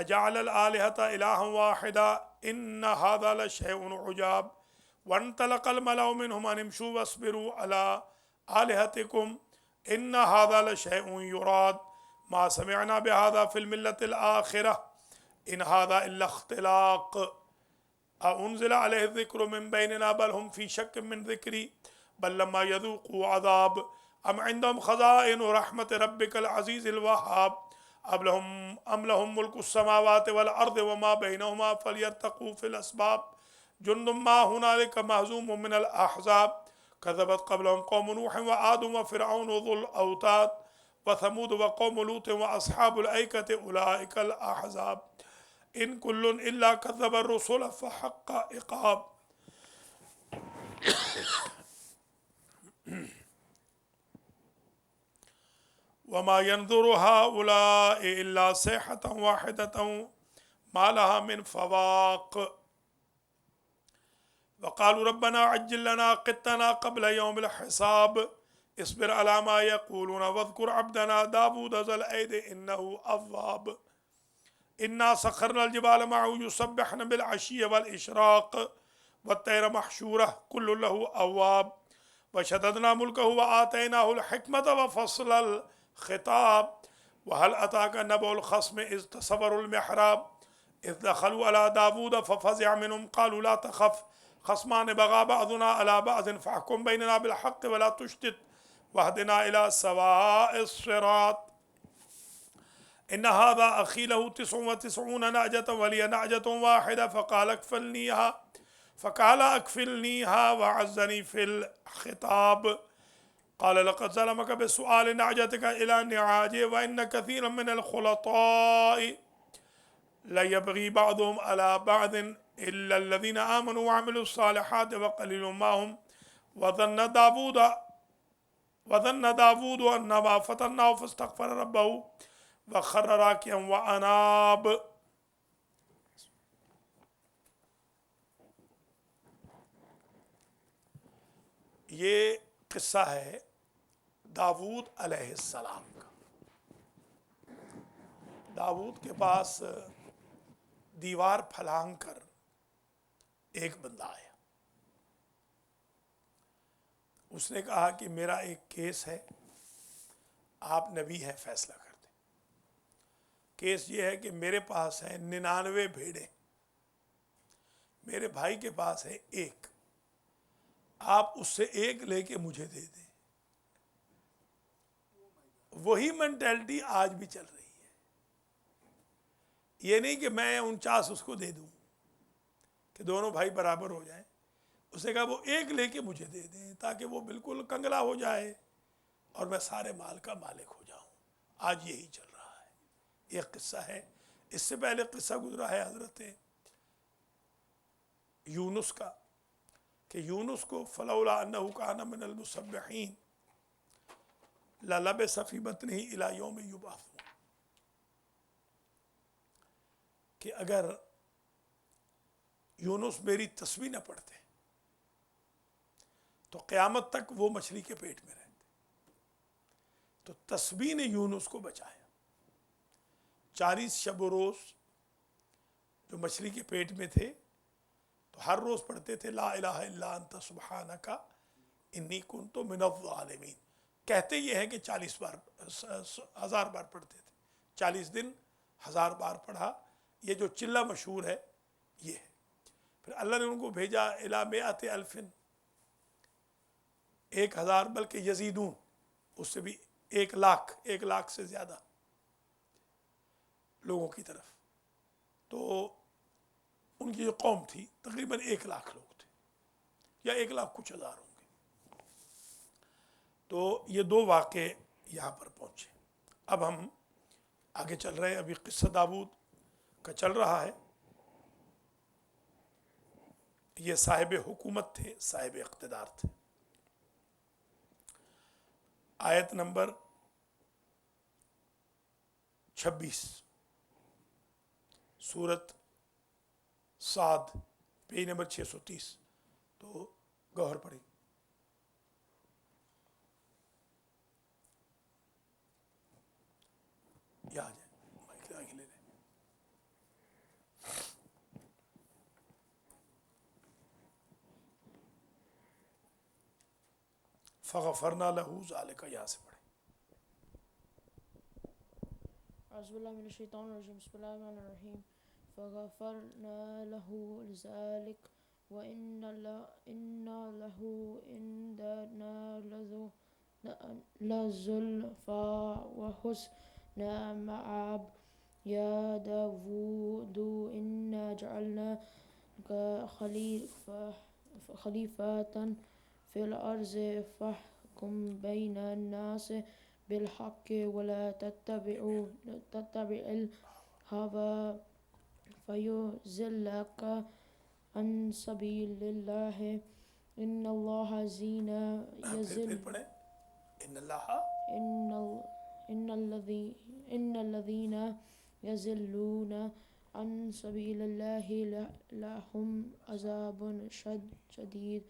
اجعل الآلہۃ الہا واحدا ان ھذا لشیء عجاب وانطلق الملأ منهم ان امشوا واصبروا على آلہتکم ان ھذا لشیء یراد ما سمعنا بهذا في الملة الآخرة ان ھذا الا اختلاق أنزل عليه الذكر من بيننا بل هم في شك من ذكري بل لما يذوقوا عذاب أم عندهم خزائن رحمة ربك العزيز الوهاب أم لهم ملك السماوات والأرض وما بينهما فليرتقوا في الأسباب جند ما هنالك مهزوم من الأحزاب كذبت قبلهم قوم نوح وعاد وفرعون ذو الأوتاد وثمود وقوم لوط وأصحاب الأيكة أولئك الأحزاب ان کل الا کذب الرسل فحق عقاب وما ينظر هؤلاء الا صيحة واحدة ما لها من فواق وقالوا ربنا عجل لنا قطنا قبل يوم الحساب اصبر على ما يقولون واذكر عبدنا داود ذا الأيد انه اواب انا سخرنا الجبال معه يسبحن بالعشي والاشراق والطير محشورة كل له اواب وشددنا ملكه وآتيناه الحكمة وفصل الخطاب وهل أتاك نبأ الخصم إذ تصوروا المحراب إذ دخلوا على داود ففزع منهم قالوا لا تخف خصمان بغى بعضنا على بعض فاحكم بيننا بالحق ولا تشتت واهدنا إلى سواء الصراط إن هذا أخي له 99 نعجة ولي نعجة واحدة فقال أكفلنيها وعزني في الخطاب قال لقد ظلمك بسؤال نعجتك إلى نعاجه وإن كثيرا من الخلطاء ليبغي بعضهم على بعض إلا الذين آمنوا وعملوا الصالحات وقليل ما هم وظن داود أنما فتناه فاستغفر ربه وخر راكعا وأناب. یہ قصہ ہے داود علیہ السلام کا. داود کے پاس دیوار پھلانگ کر ایک بندہ آیا. اس نے کہا کہ میرا ایک کیس ہے, آپ نبی ہیں, فیصلہ کر دیں. کیس یہ ہے کہ میرے پاس ہے 99 بھیڑیں, میرے بھائی کے پاس ہے ایک, آپ اس سے ایک لے کے مجھے دے دیں. وہی مینٹلٹی آج بھی چل رہی ہے. یہ نہیں کہ میں 49 اس کو دے دوں کہ دونوں بھائی برابر ہو جائیں. اس نے کہا وہ ایک لے کے مجھے دے دیں تاکہ وہ بالکل کنگلا ہو جائے اور میں سارے مال کا مالک ہو جاؤں. آج یہی چل رہا ہے. یہ قصہ ہے. اس سے پہلے قصہ گزرا ہے حضرت یونس کا کہ یونس کو فلولا انہ کان من المسبحین للبث فی بطنہ الی یوم یبعثون, کہ اگر یونس میری تسبیح نہ پڑھتے تو قیامت تک وہ مچھلی کے پیٹ میں رہتے. تو تسبیح نے یونس کو بچایا. 40 شب و روز جو مچھلی کے پیٹ میں تھے تو ہر روز پڑھتے تھے لا الہ الا انت سبحانک انی کنت من الظالمین. کہتے یہ ہے کہ 40 بار 1000 بار پڑھتے تھے. 40 دن 1000 بار پڑھا. یہ جو چلہ مشہور ہے یہ ہے. پھر اللہ نے ان کو بھیجا الی مئۃ الف, 1000 بلکہ یزیدون, اس سے بھی 1 لاکھ سے زیادہ لوگوں کی طرف. تو ان کی جو قوم تھی تقریباً 1 لاکھ لوگ تھے یا 1 لاکھ کچھ ہزار ہوں گے. تو یہ 2 واقعے یہاں پر پہنچے. اب ہم آگے چل رہے ہیں. ابھی قصہ داود کا چل رہا ہے. یہ صاحب حکومت تھے, صاحب اقتدار تھے. آیت نمبر 26 سورت صاد, پیج نمبر 630. تو گوہر پڑھی. یہ آ جائے, مائک آگے لے لیں. فغفرنا لہو ذالک، یہاں سے پڑھیں. أعوذ بالله من الشيطان الرجيم بسم الله الرحمن الرحيم فغفرنا له ذلك وإن له عندنا لزلفى وحسن مآب يا داود إنا جعلناك خليفة في الأرض فاحكم بين الناس بالحق ولا تتبع الهوى فيضلك عن سبيل الله إن الله زين پھر يزل پڑھیں. ان اللہ إن الذين يزلون عن سبيل الله لهم عذاب شديد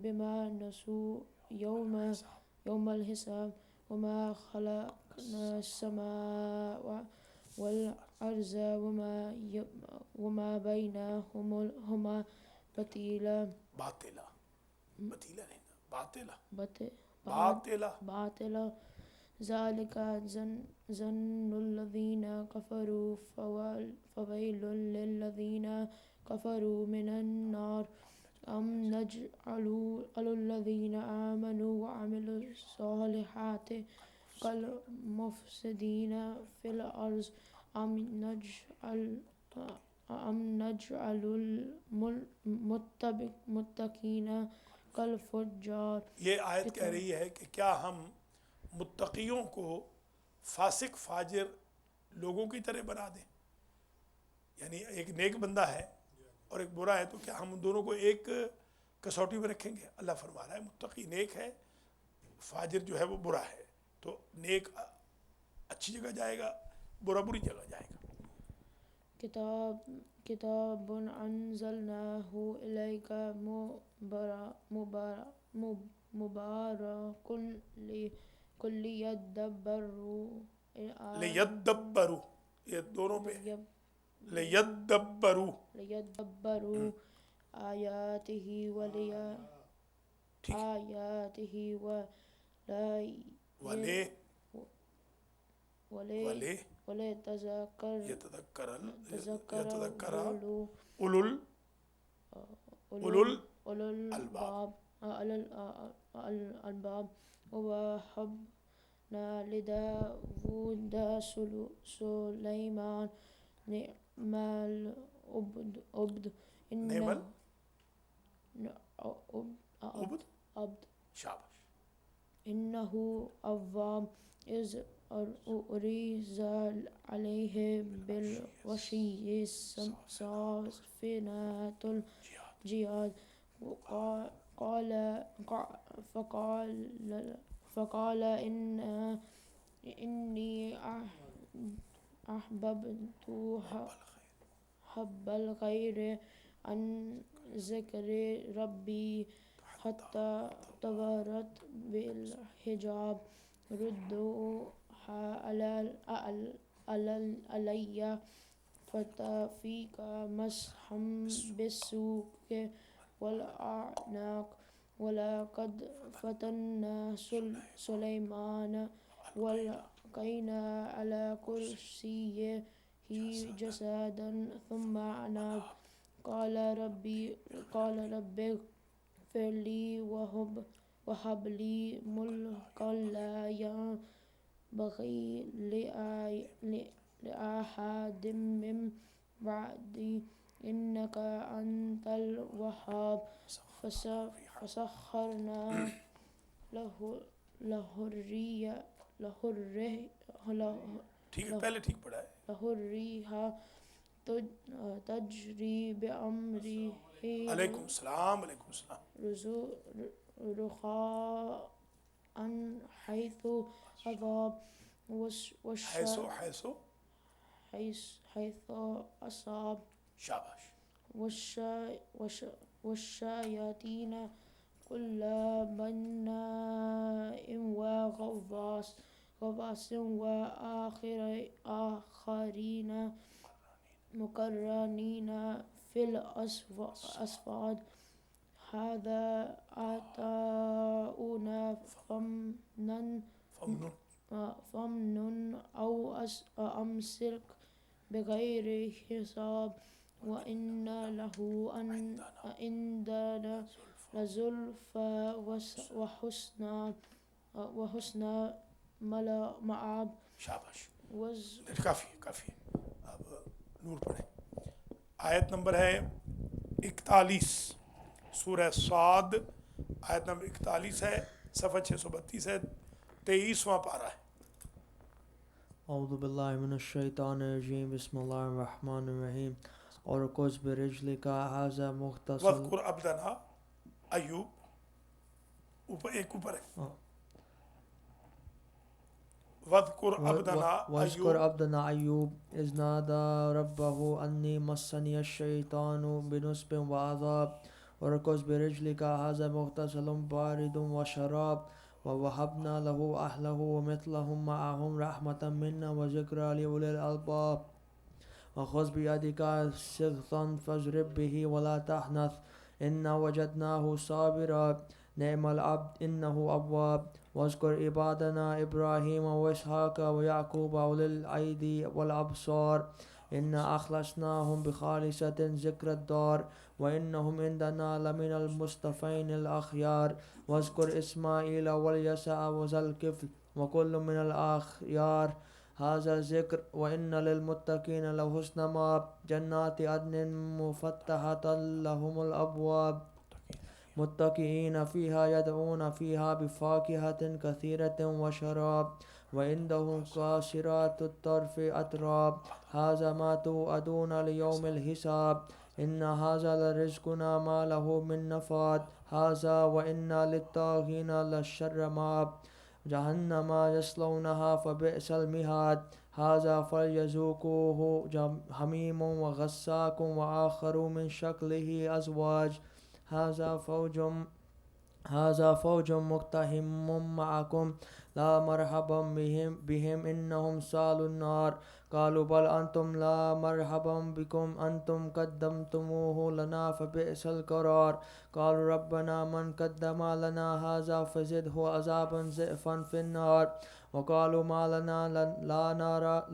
بما نسوا يوم الحساب وما خلقنا السماء والأرض وما بينهما باطلا ذلك ظن الذين كفروا فويل للذين كفروا من النار أم نجعل الذين آمنوا وعملوا الصالحات كالمفسدين في الأرض أم نجعل المتقين كالفجار. یہ آیت کہہ رہی ہے کہ کیا ہم متقیوں کو فاسق فاجر لوگوں کی طرح بنا دیں؟ یعنی ایک نیک بندہ ہے اور ایک برا ہے، تو کیا ہم ان دونوں کو ایک کسوٹی میں رکھیں گے؟ اللہ فرما رہا ہے متقی نیک ہے، فاجر جو ہے وہ برا ہے. تو نیک اچھی جگہ جائے گا، برا بری جگہ جائے گا. كتاب أنزلناه إليك مبارك ليدبروا یہ دونوں پہ لیدبروا آياته وليتذكر أولو الألباب ووهبنا لداود سليمان نعم العبد شاباش. إنه أواب إذ أريز عليه بالوشي صافنات الجياد فقال إني أحببت حب الخير عن ذكر ربي حتى تبرت بالحجاب ردوها علي فتفيك مسحا بالسوق والأعناق ولقد فتنا سليمان وألقينا على كرسيه جسدا ثم أناب قال ربي اغفر لي وهب لي ملكا لا ينبغي لأحد من بعدي إنك أنت الوهاب فسخرنا له ٹھیک ہے، پہلے ٹھیک پڑھا ہے. الريح تجري بأمره علیکم السلام. رخاء حيث أصاب حيث أصاب شاباش. والشياطين كل بناء وغواص وآخرين مقرنين في الأصفاد هذا عطاؤنا فمنن أو أمسك بغير حساب وإن له عندنا لزلفى وحسن مآب. شاباش، کافی. اب نور پڑھیں. آیت نمبر ہے 41، سورہ صاد، آیت نمبر 41 ہے، صفحہ 632 ہے، 23واں پارہ ہے. اعوذ باللہ من الشیطان الرجیم، بسم اللہ الرحمن الرحیم. اور کچھ برجلک ھذا مختصر وَاذْكُرْ عَبْدَنَا ایوب، اوپر ہے. وَاذْكُرْ عَبْدَنَا واذکر ایوب عبدنا ایوب اذ نادى ربه انی مسنی الشیطان بنصب وعذاب. ورکض برجلک ھذا مغتسل بارد وشراب ووهبنا له اهله ومثلهم معهم رحمة منا وذکرى لأولی الألباب. وخذ بيدك سغثا فاضرب به ولا تحنث إنا وجدناه صابرا نعم العبد إنه أواب. واذكر عبادنا إبراهيم وإسحاق ويعقوب أولي الأيدي والأبصار إنا أخلصناهم بخالصة ذكر الدار وإنهم عندنا لمن المصطفين الأخيار. واذكر إسماعيل واليسع وذا الكفل وكل من الأخيار هذا ذکر وإن للمتقين لحسن مآب جنات عدن مفتحة لهم الأبواب متكئين فيها يدعون فيها بفاكهة كثيرة وشراب وعندهم قاصرات الطرف أتراب هذا ما توعدون ليوم الحساب إن هذا لرزقنا ما له من نفاد هذا وإن للطاغين لشر مآب جهنم يصلونها فبئس المهاد هذا فليذوقوه حميم وغساق وآخر من شكله أزواج هذا فوج مقتحم معكم لا مرحبا بهم إنهم صالوا النار قالوا بل أنتم لا مرحبا بكم أنتم قدمتموه لنا فبئس القرار قالوا ربنا من قدم لنا هذا فزده عذابا ضعفا في النار وقالوا ما لنا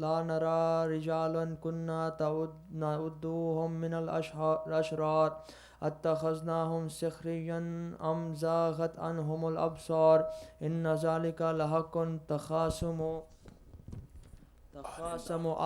لا نرى رجالا كنا نعدوهم من الأشرار اتخذناهم سخريا أم زاغت عنهم الأبصار إن ذلك لحق تخاصم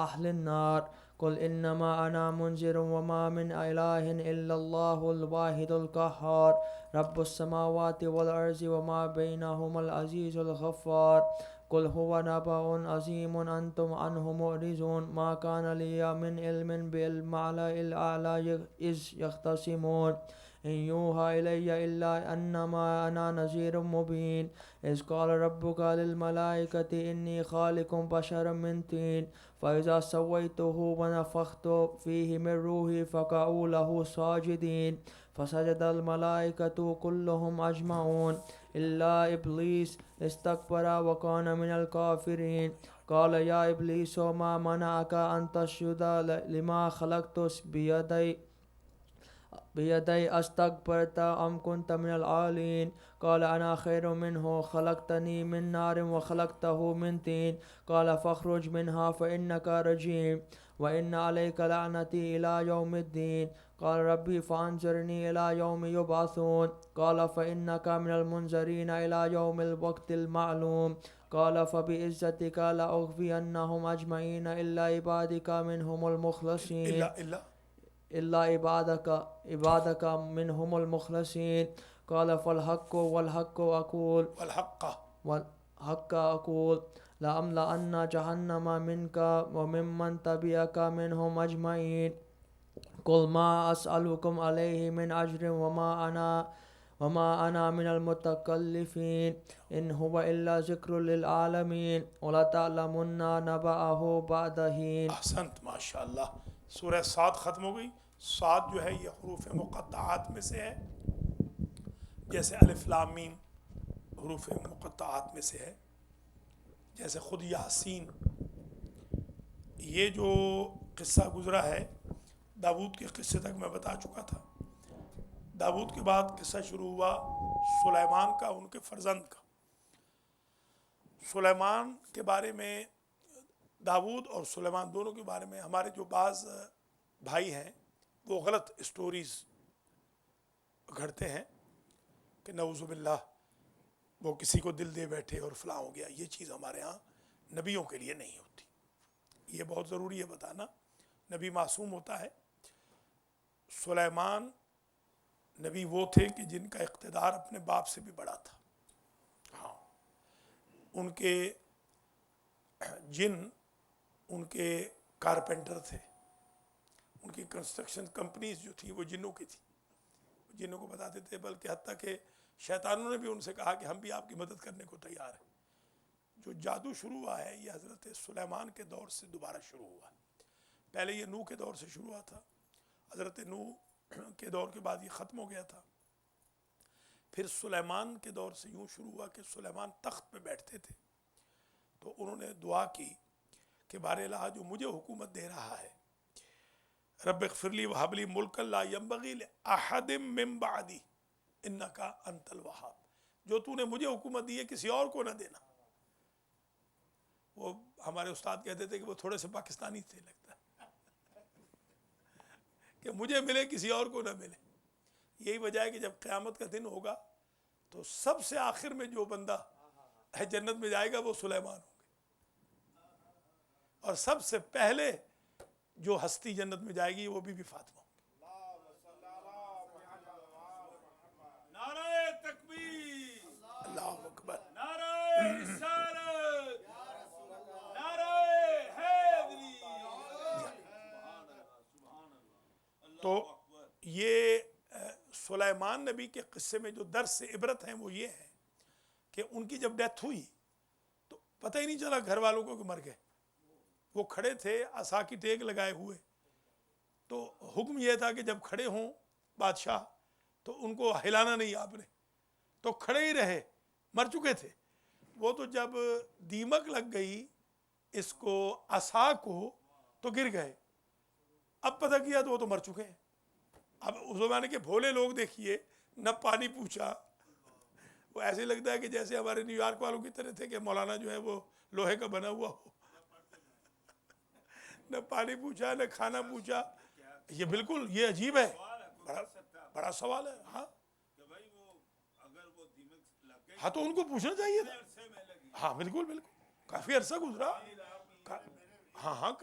أهل النار قل إنما أنا منذر وما من إله إلا الله الواحد القهار رب السماوات والأرض وما بينهما العزيز الغفار قل هو نبأ عظيم أنتم عنه معرضون ما كان لي من علم بالملأ الأعلى إذ يختصمون إن يوحى إلي إلا أنما أنا نذير مبين إذ قال ربك للملائكة إني خالق بشرا من طين فإذا سويته ونفخت فيه من روحي فقعوا له ساجدين فسجد الملائكة كلهم أجمعون إلا إبليس استكبر وكان من الكافرين قال يا إبليس ما منعك أن تسجد لما خلقت بيدي أستكبرت أم كنت من العالين قال أنا خير منه خلقتني من نار وخلقته من طين قال فاخرج منها فإنك رجيم وإن عليك لعنتي إلى يوم الدين قال ربي فأنظرني إلى يوم يبعثون قال فإنك من المنذرين إلى يوم الوقت المعلوم قال فبعزتك لأغوينهم أجمعين إلا عبادك منهم المخلصين إلا عبادك منهم المخلصين قال فالحق والحق أقول لأملأن جهنم منك وممن تبعك منهم أجمعين قل ما أسألكم عليه من أجر وما أنا من المتكلفين إن هو إلا ذكر للعالمين ولتعلمن نبأه بعد حين. احسنت، ماشاءاللہ. سورہ صاد ختم ہو گئی. صاد جو ہے یہ حروف مقطعات میں سے ہے، جیسے الف لام میم حروف مقطعات میں سے ہے، جیسے خود یاسین. یہ جو قصہ گزرا ہے داود کے قصے تک میں بتا چکا تھا. داود کے بعد قصہ شروع ہوا سلیمان کا، ان کے فرزند کا۔ سلیمان کے بارے میں، داود اور سلیمان دونوں کے بارے میں ہمارے جو بعض بھائی ہیں وہ غلط اسٹوریز گھڑتے ہیں کہ نعوذ باللہ وہ کسی کو دل دے بیٹھے اور فلاں ہو گیا۔ یہ چیز ہمارے ہاں نبیوں کے لیے نہیں ہوتی، یہ بہت ضروری ہے بتانا۔ نبی معصوم ہوتا ہے۔ سلیمان نبی وہ تھے کہ جن کا اقتدار اپنے باپ سے بھی بڑا تھا۔ ہاں، ان کے جن ان کے کارپینٹر تھے، ان کی کنسٹرکشن کمپنیز جو تھی وہ جنوں کی تھی، جنوں کو بتاتے تھے، بلکہ حتیٰ کہ شیطانوں نے بھی ان سے کہا کہ ہم بھی آپ کی مدد کرنے کو تیار ہیں۔ جو جادو شروع ہوا ہے یہ حضرت سلیمان کے دور سے دوبارہ شروع ہوا ہے۔ پہلے یہ نوح کے دور سے شروع ہوا تھا، حضرت نوح کے دور کے بعد یہ ختم ہو گیا تھا۔ پھر سلیمان کے دور سے یوں شروع ہوا کہ سلیمان تخت پہ بیٹھتے تھے تو انہوں نے دعا کی کہ بار الہ جو مجھے حکومت دے رہا ہے، رب اغفر لی وہب لی ملکا لا ینبغی لأحد من بعدی انک انت الوہاب، جو تو نے مجھے حکومت دی ہے کسی اور کو نہ دینا۔ وہ ہمارے استاد کہتے تھے کہ وہ تھوڑے سے پاکستانی تھے، لگتا ہے کہ مجھے ملے کسی اور کو نہ ملے۔ یہی وجہ ہے کہ جب قیامت کا دن ہوگا تو سب سے آخر میں جو بندہ جنت میں جائے گا وہ سلیمان ہوں گے، اور سب سے پہلے جو ہستی جنت میں جائے گی وہ بی بی فاطمہ ہوں گی۔ نعرہ تکبیر، اللہ اکبر۔ نعرہ رسالت، نعرہ حیدری۔ تو یہ سلیمان نبی کے قصے میں جو درس سے عبرت ہیں وہ یہ ہے کہ ان کی جب ڈیتھ ہوئی تو پتہ ہی نہیں چلا گھر والوں کو کہ مر گئے۔ وہ کھڑے تھے عصا کی ٹیک لگائے ہوئے، تو حکم یہ تھا کہ جب کھڑے ہوں بادشاہ تو ان کو ہلانا نہیں آپ نے، تو کھڑے ہی رہے، مر چکے تھے وہ۔ تو جب دیمک لگ گئی اس کو عصا کو تو گر گئے، اب پتہ کیا تو وہ تو مر چکے ہیں۔ اب اس زمانے کے بھولے لوگ دیکھیے، نہ پانی پوچھا، وہ ایسے لگتا ہے کہ جیسے ہمارے نیو یارک والوں کی طرح تھے کہ مولانا جو ہے وہ لوہے کا بنا ہوا ہو، نہ پانی پوچھا نہ کھانا پوچھا۔ یہ بالکل یہ عجیب ہے، بڑا سوال ہے۔ ہاں ہاں، تو ان کو پوچھنا چاہیے تھا۔ ہاں بالکل بالکل، کافی عرصہ گزرا۔ ہاں ہاں،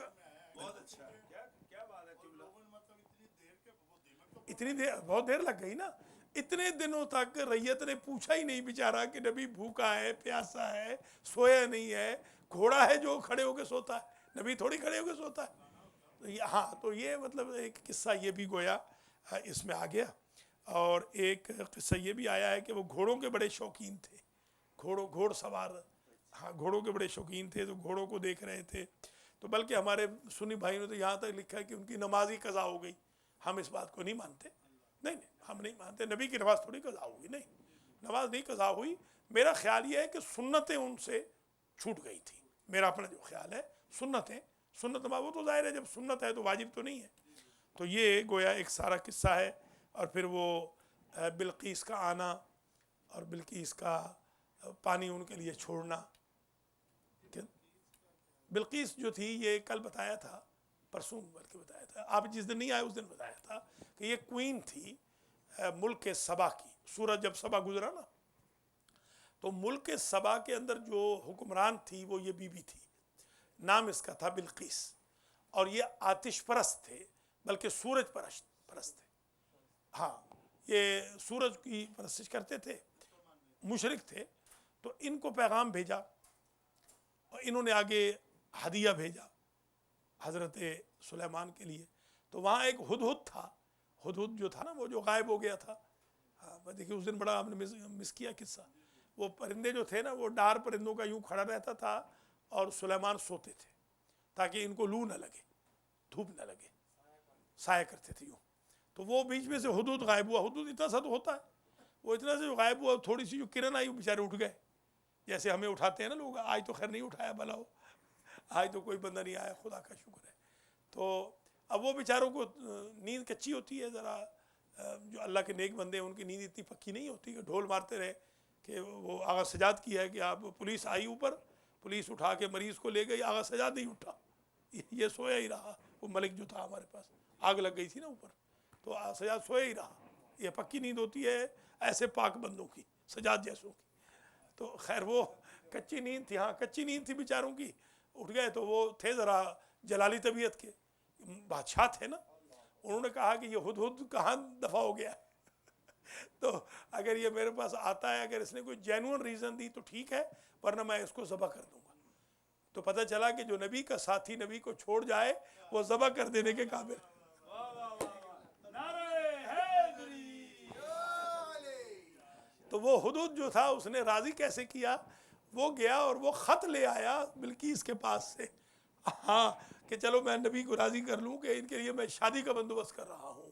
اتنی دیر، بہت دیر لگ گئی نا۔ اتنے دنوں تک ریت نے پوچھا ہی نہیں بیچارہ کہ نبی بھوکا ہے، پیاسا ہے، سویا نہیں ہے۔ گھوڑا ہے جو کھڑے ہو کے سوتا ہے، نبی تھوڑی کھڑے ہو کے سوتا ہے۔ ہاں، تو یہ مطلب ایک قصہ یہ بھی گویا اس میں آ گیا۔ اور ایک قصہ یہ بھی آیا ہے کہ وہ گھوڑوں کے بڑے شوقین تھے، گھوڑ سوار، ہاں گھوڑوں کے بڑے شوقین تھے، تو گھوڑوں کو دیکھ رہے تھے۔ تو بلکہ ہمارے سنی بھائیوں نے تو یہاں تک لکھا ہے کہ ان کی نماز ہی قضا ہو گئی۔ ہم اس بات کو نہیں مانتے، نہیں ہم نہیں مانتے، نبی کی نماز تھوڑی قضا ہوئی، نہیں نماز نہیں قضا ہوئی۔ میرا خیال یہ ہے کہ سنتیں ان سے چھوٹ گئی تھی، میرا اپنا جو خیال ہے۔ سنت نماز، وہ تو ظاہر ہے جب سنت ہے تو واجب تو نہیں ہے۔ تو یہ گویا ایک سارا قصہ ہے۔ اور پھر وہ بلقیس کا آنا اور بلقیس کا پانی ان کے لیے چھوڑنا۔ بلقیس جو تھی، یہ کل بتایا تھا، پرسوں بلکہ بتایا تھا، آپ جس دن نہیں آئے اس دن بتایا تھا کہ یہ کوئین تھی ملک سبا کی۔ سورج جب سبا گزرا نا تو ملک سبا کے اندر جو حکمران تھی وہ یہ بی بی تھی، نام اس کا تھا بلقیس۔ اور یہ آتش پرست تھے، بلکہ سورج پرست تھے۔ ہاں، یہ سورج کی پرستش کرتے تھے، مشرک تھے۔ تو ان کو پیغام بھیجا اور انہوں نے آگے ہدیہ بھیجا حضرت سلیمان کے لیے۔ تو وہاں ایک ہدہد تھا، ہدہد جو تھا نا وہ جو غائب ہو گیا تھا۔ ہاں دیکھیے اس دن بڑا ہم نے مس کیا قصہ۔ وہ پرندے جو تھے نا، وہ ڈار پرندوں کا یوں کھڑا رہتا تھا اور سلیمان سوتے تھے تاکہ ان کو لو نہ لگے، دھوپ نہ لگے، سایہ کرتے تھے یوں۔ تو وہ بیچ میں سے ہدہد غائب ہوا۔ ہدہد اتنا سا تو ہوتا ہے، وہ اتنا سے جو غائب ہوا، تھوڑی سی جو کرن آئی وہ بیچارے اٹھ گئے، جیسے ہمیں اٹھاتے ہیں نا لوگ۔ آج تو خیر نہیں اٹھایا، بھلا ہو، آج تو کوئی بندہ نہیں آیا، خدا کا شکر ہے۔ تو اب وہ بیچاروں کو نیند کچی ہوتی ہے، ذرا جو اللہ کے نیک بندے ہیں ان کی نیند اتنی پکی نہیں ہوتی کہ ڈھول مارتے رہے کہ وہ آغا سجاد کی ہے کہ آپ پولیس آئی اوپر، پولیس اٹھا کے مریض کو لے گئی، آغا سجاد نہیں اٹھا، یہ سویا ہی رہا. وہ ملک جو تھا ہمارے پاس، آگ لگ گئی تھی نا اوپر، تو آغا سجاد سویا ہی رہا. یہ پکی نیند ہوتی ہے ایسے پاک بندوں کی، سجاد جیسوں کی. تو خیر وہ کچی نیند تھی، ہاں کچی نیند تھی بیچاروں کی. اٹھ گئے تو وہ تھے ذرا جلالی طبیعت کے بادشاہ تھے نا، انہوں نے کہا کہ یہ ہدہد کہاں دفع ہو گیا. تو اگر یہ میرے پاس آتا ہے، اگر اس نے کوئی جینوئن ریزن دی تو ٹھیک ہے، ورنہ میں اس کو ذبح کر دوں گا. تو پتہ چلا کہ جو نبی کا ساتھی نبی کو چھوڑ جائے وہ ذبح کر دینے کے قابل. تو وہ حدود جو تھا اس نے راضی کیسے کیا، وہ گیا اور وہ خط لے آیا بلقیس کے پاس سے، ہاں کہ چلو میں نبی کو راضی کر لوں کہ ان کے لیے میں شادی کا بندوبست کر رہا ہوں.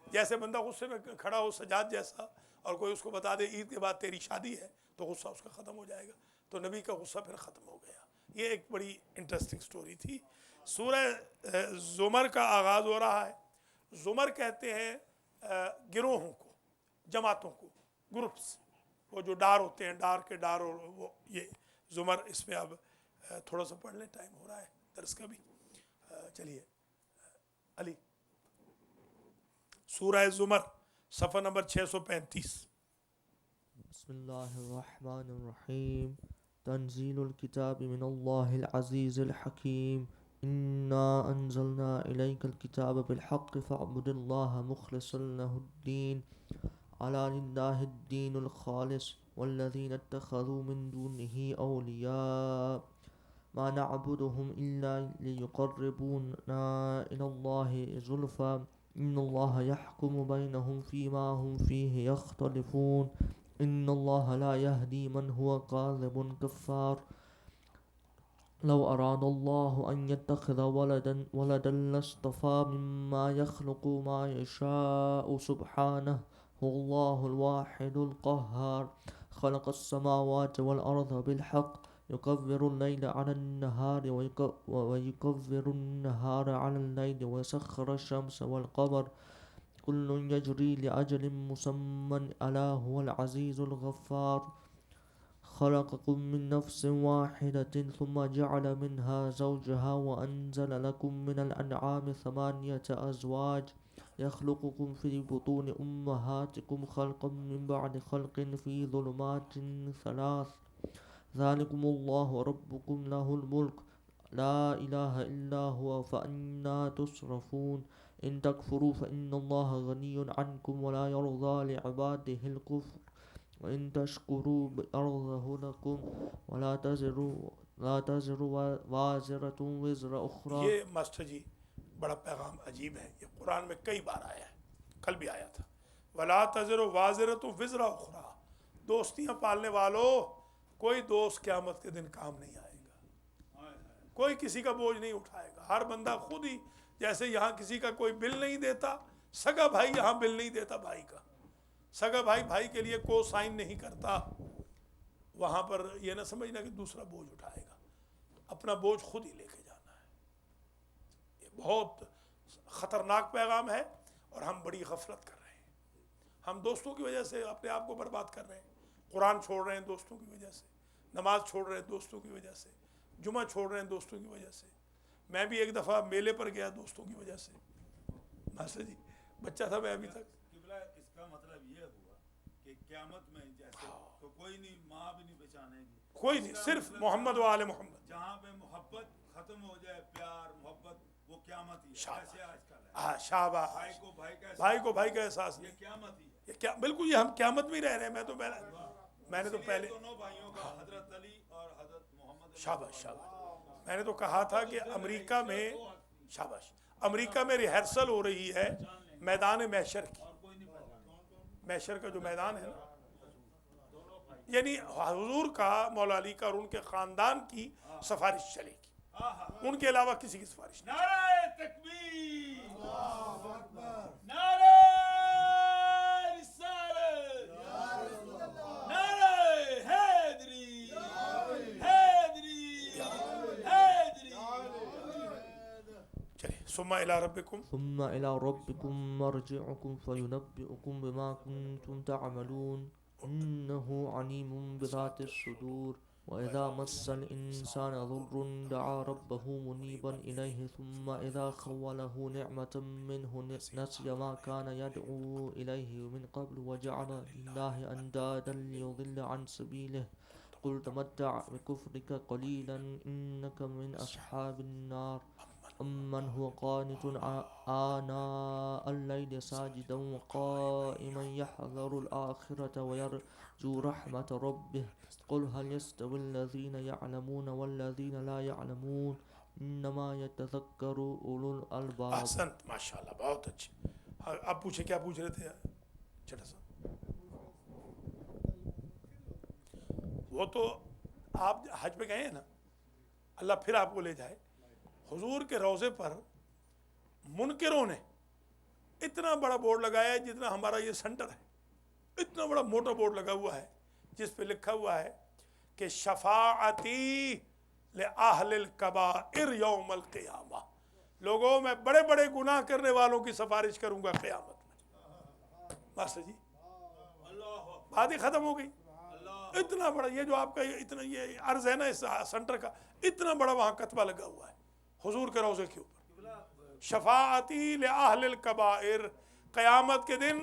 جیسے بندہ غصے میں کھڑا ہو سجاد جیسا، اور کوئی اس کو بتا دے عید کے بعد تیری شادی ہے، تو غصہ اس کا ختم ہو جائے گا. تو نبی کا غصہ پھر ختم ہو گیا. یہ ایک بڑی انٹرسٹنگ سٹوری تھی. سورہ زمر کا آغاز ہو رہا ہے. زمر کہتے ہیں گروہوں کو، جماعتوں کو، گروپس، وہ جو ڈار ہوتے ہیں، ڈار کے ڈار، اور وہ یہ زمر. اس میں اب تھوڑا سا پڑھ لیں، ٹائم ہو رہا ہے درس کا بھی. چلیے علی، سورہ زمر صفحہ نمبر 635. بسم اللہ الرحمن الرحیم. تنزیل الکتاب من اللہ العزیز الحکیم. انا انزلنا الیک الکتاب بالحق فاعبد اللہ مخلصا له الدین. الا للہ الدین الخالص والذین اتخذوا من دونه اولیاء ما نعبدهم الا ليقربونا الى الله زلفى ان الله يحكم بينهم فيما هم فيه يختلفون. ان الله لا يهدي من هو كاذب كفار. لو اراد الله ان يتخذ ولدا لاصطفى مما يخلق ما يشاء سبحانه هو الله الواحد القهار. خلق السماوات والارض بالحق يكبر الليل على النهار ويكبر النهار على الليل وسخر الشمس والقمر كل يجري لأجل مسمى ألا هو العزيز الغفار. خلقكم من نفس واحدة ثم جعل منها زوجها وأنزل لكم من الأنعام 8 أزواج يخلقكم في بطون أمهاتكم خلقا من بعد خلق في ظلمات 3. ذلكم الله ربكم له الملك لا إله إلا هو فأنا تصرفون. إن تكفروا فإن الله غني عنكم ولا يرضى لعباده الكفر وإن تشكروا يرضه لكم ولا تزر وازرة وزر أخرى. یہ ماسٹر جی بڑا پیغام عجیب ہے، یہ قرآن میں کئی بار آیا ہے، کل بھی آیا تھا. ولا تزر وازرة وزر أخرى. دوستیاں پالنے والوں، کوئی دوست قیامت کے دن کام نہیں آئے گا، کوئی کسی کا بوجھ نہیں اٹھائے گا. ہر بندہ خود ہی، جیسے یہاں کسی کا کوئی بل نہیں دیتا، سگا بھائی یہاں بل نہیں دیتا بھائی کا، سگا بھائی بھائی کے لیے کو سائن نہیں کرتا، وہاں پر یہ نہ سمجھنا کہ دوسرا بوجھ اٹھائے گا. اپنا بوجھ خود ہی لے کے جانا ہے. یہ بہت خطرناک پیغام ہے اور ہم بڑی غفلت کر رہے ہیں. ہم دوستوں کی وجہ سے اپنے آپ کو برباد کر رہے ہیں. قرآن چھوڑ رہے ہیں دوستوں کی وجہ سے، نماز چھوڑ رہے ہیں دوستوں کی وجہ سے، جمعہ چھوڑ رہے ہیں دوستوں کی وجہ سے. میں بھی ایک دفعہ میلے پر گیا دوستوں کی وجہ سے. ماسٹر جی بچہ تھا میں ابھی تک. اس کا مطلب یہ ہوا کہ قیامت میں جیسے تو کوئی نہیں، ماں بھی نہیں پہچانے گی، کوئی نہیں، صرف محمد و آل محمد. جہاں پہ محبت ختم ہو جائے، پیار محبت، وہ قیامت ہی ہے. شاباش. ایسے آج کل ہے، شاباش. بھائی کو بھائی کا بھائی کو بھائی کا احساس یہ نہیں. قیامت ہی ہے. یہ کیا بالکل، یہ ہم قیامت میں ہی رہ رہے ہیں. میں نے تو پہلے دونوں بھائیوں کا، حضرت علی اور حضرت محمد، شاباش شاباش، میں نے تو کہا تھا کہ امریکہ میں، شاباش، امریکہ میں ریہرسل ہو رہی ہے میدان محشر کی. محشر کا جو میدان ہے نا، یعنی حضور کا، مولا علی کا اور ان کے خاندان کی سفارش چلے گی، ان کے علاوہ کسی کی سفارش نہیں. نعرہ تکبیر، نعرہ رسالت، نعرہ حیدری، حیدری، حیدری. چلے ثم الی ربکم ثم إلى ربكم مرجعكم فينبئكم بما كنتم تعملون إنه عليم بذات الصدور وإذا مس الإنسان ضر دعا ربه منيبا إليه ثم إذا خوله نعمة منه نسي ما كان يدعو إليه من قبل وجعل لله أندادا ليضل عن سبيله قل تمتع بكفرك قليلا إنك من أصحاب النار أمن هو قانت آناء الليل ساجدا وقائما يحذر الآخرة ويرجو رحمة ربه قل هل يستوي الذين يعلمون والذين لا يعلمون إنما يتذكر أولو الألباب. احسنت، ماشاءاللہ، بہت اچھے. اب پوچھے کیا پوچھ رہے تھے چھٹا سا؟ وہ تو آپ حج پہ گئے ہیں نا، اللہ پھر آپ کو لے جائے. حضور کے روضے پر منکروں نے اتنا بڑا بورڈ لگایا ہے جتنا ہمارا یہ سینٹر ہے، اتنا بڑا موٹا بورڈ لگا ہوا ہے جس پہ لکھا ہوا ہے کہ شفاعتی لأہل الکبائر یوم القیامہ، لوگوں میں بڑے بڑے گناہ کرنے والوں کی سفارش کروں گا قیامت میں. ماسٹر جی بات ہی ختم ہو گئی. اتنا بڑا یہ جو آپ کا اتنا یہ عرض ہے نا اس سینٹر کا، اتنا بڑا وہاں کتبہ لگا ہوا ہے حضور کے روضے کے اوپر، شفاعتی لأہل الکبائر، قیامت کے دن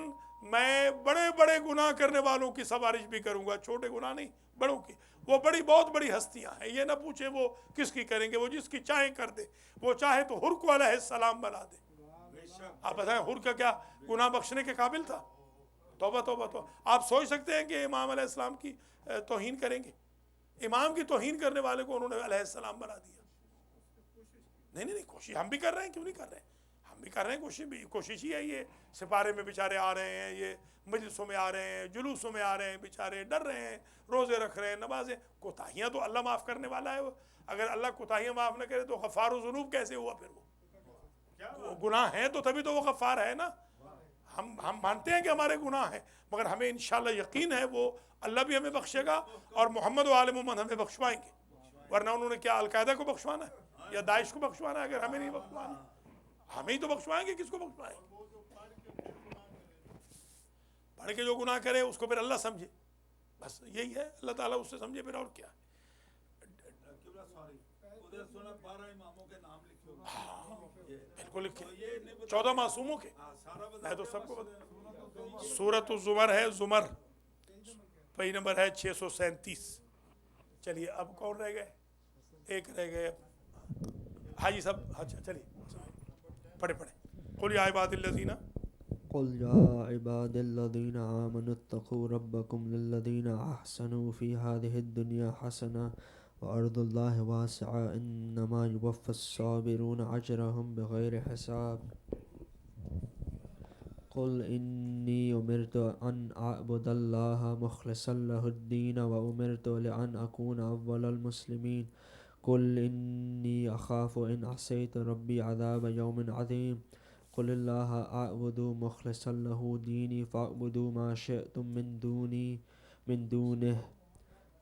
میں بڑے بڑے گناہ کرنے والوں کی سفارش بھی کروں گا، چھوٹے گناہ نہیں بڑوں کی. وہ بہت بڑی ہستیاں ہیں، یہ نہ پوچھیں وہ کس کی کریں گے، وہ جس کی چاہیں کر دے. وہ چاہے تو حر کو علیہ السلام بنا دے. آپ بتائیں حر کا کیا گناہ بخشنے کے قابل تھا؟ توبہ توبہ توبہ. آپ سوچ سکتے ہیں کہ امام علیہ السلام کی توہین کریں گے؟ امام کی توہین کرنے والے کو انہوں نے علیہ السلام بنا دیا. نہیں کوشش ہم بھی کر رہے ہیں، کیوں نہیں کر رہے ہیں؟ ہم بھی کر رہے ہیں کوشش ہی ہے. یہ سپارے میں بیچارے آ رہے ہیں، یہ مجلسوں میں آ رہے ہیں، جلوسوں میں آ رہے ہیں، بیچارے ڈر رہے ہیں، روزے رکھ رہے ہیں، نمازیں. کوتاہیاں تو اللہ معاف کرنے والا ہے. اگر اللہ کوتاہیاں معاف نہ کرے تو غفار الذنوب کیسے ہوا؟ پھر وہ گناہ ہیں تو تبھی تو وہ غفار ہے نا. ہم مانتے ہیں کہ ہمارے گناہ ہیں، مگر ہمیں انشاءاللہ یقین ہے وہ اللہ بھی ہمیں بخشے گا اور محمد و آل محمد ہمیں بخشوائیں گے. ورنہ انہوں نے کیا القاعدہ کو بخشوانا ہے یا داعش کو بخشوانا ہے؟ اگر ہمیں نہیں بخشوانا ہمیں ہی تو بخشوائیں گے. کس کو بخشوائیں گے؟ پڑھ کے جو گناہ کرے اس کو پھر اللہ سمجھے، بس یہی ہے. اللہ تعالیٰ اس سے سمجھے پھر اور کیا. بالکل لکھے 14 معصوموں کے، میں تو سب کو بتا. سورۃ الزمر ہے، زمر پہلی نمبر ہے 637. چلیے اب کون رہ گئے؟ ایک رہ گئے. ہاں جی سب، اچھا چلیے پڑھے. قل یا عباد الذین قل يا عباد الذين آمنوا اتقوا ربكم للذين أحسنوا في هذه الدنيا حسنة وأرض الله واسعة إنما يوفى الصابرون أجرهم بغير حساب. قل إني أمرت أن أعبد الله مخلصا له الدين وأمرت لأن أكون أول المسلمين. قل إني أخاف إن عصيت ربي عذاب يوم عظيم. قل الله أعبد مخلصا له ديني فاعبدوا ما شئتم من دونه.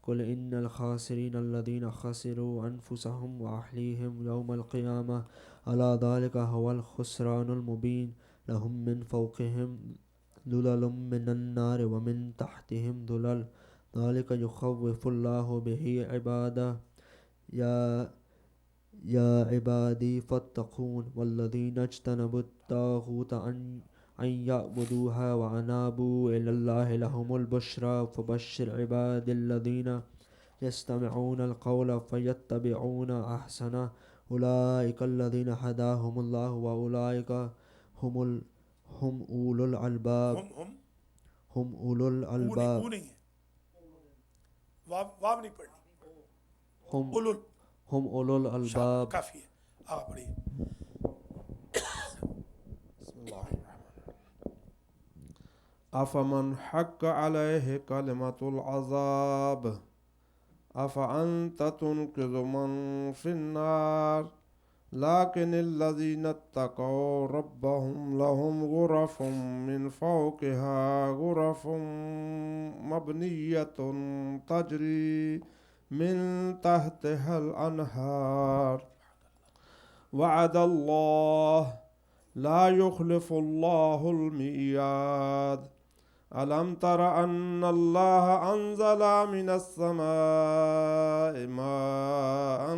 قل إن الخاسرين الذين خسروا أنفسهم وأهليهم يوم القيامة ألا ذلك هو الخسران المبين. لهم من فوقهم ظلل من النار ومن تحتهم ظلل ذلك يخوف الله به عباده. يا عبادي فاتقون والذين اجتنبوا الطاغوت أن يعبدوها وأنابوا إلى الله لهم البشرى. فبشر عبادي الذين يستمعون القول فيتبعون أحسنه أولئك الذين هداهم الله وأولئك هم أولو الألباب. هم أولو الألباب. واو نہیں پڑھنی، هم أولو الألباب. کافی ہے. آپ پڑھیے. أفمن حق عليه كلمة العذاب أفأنت تنقذ من في النار. لكن الذين اتقوا ربهم لهم غرف من فوقها غرف مبنية تجري من تحتها الأنهار وعد الله لا يخلف الله الميعاد ألم تر أن الله أنزل من السماء ماء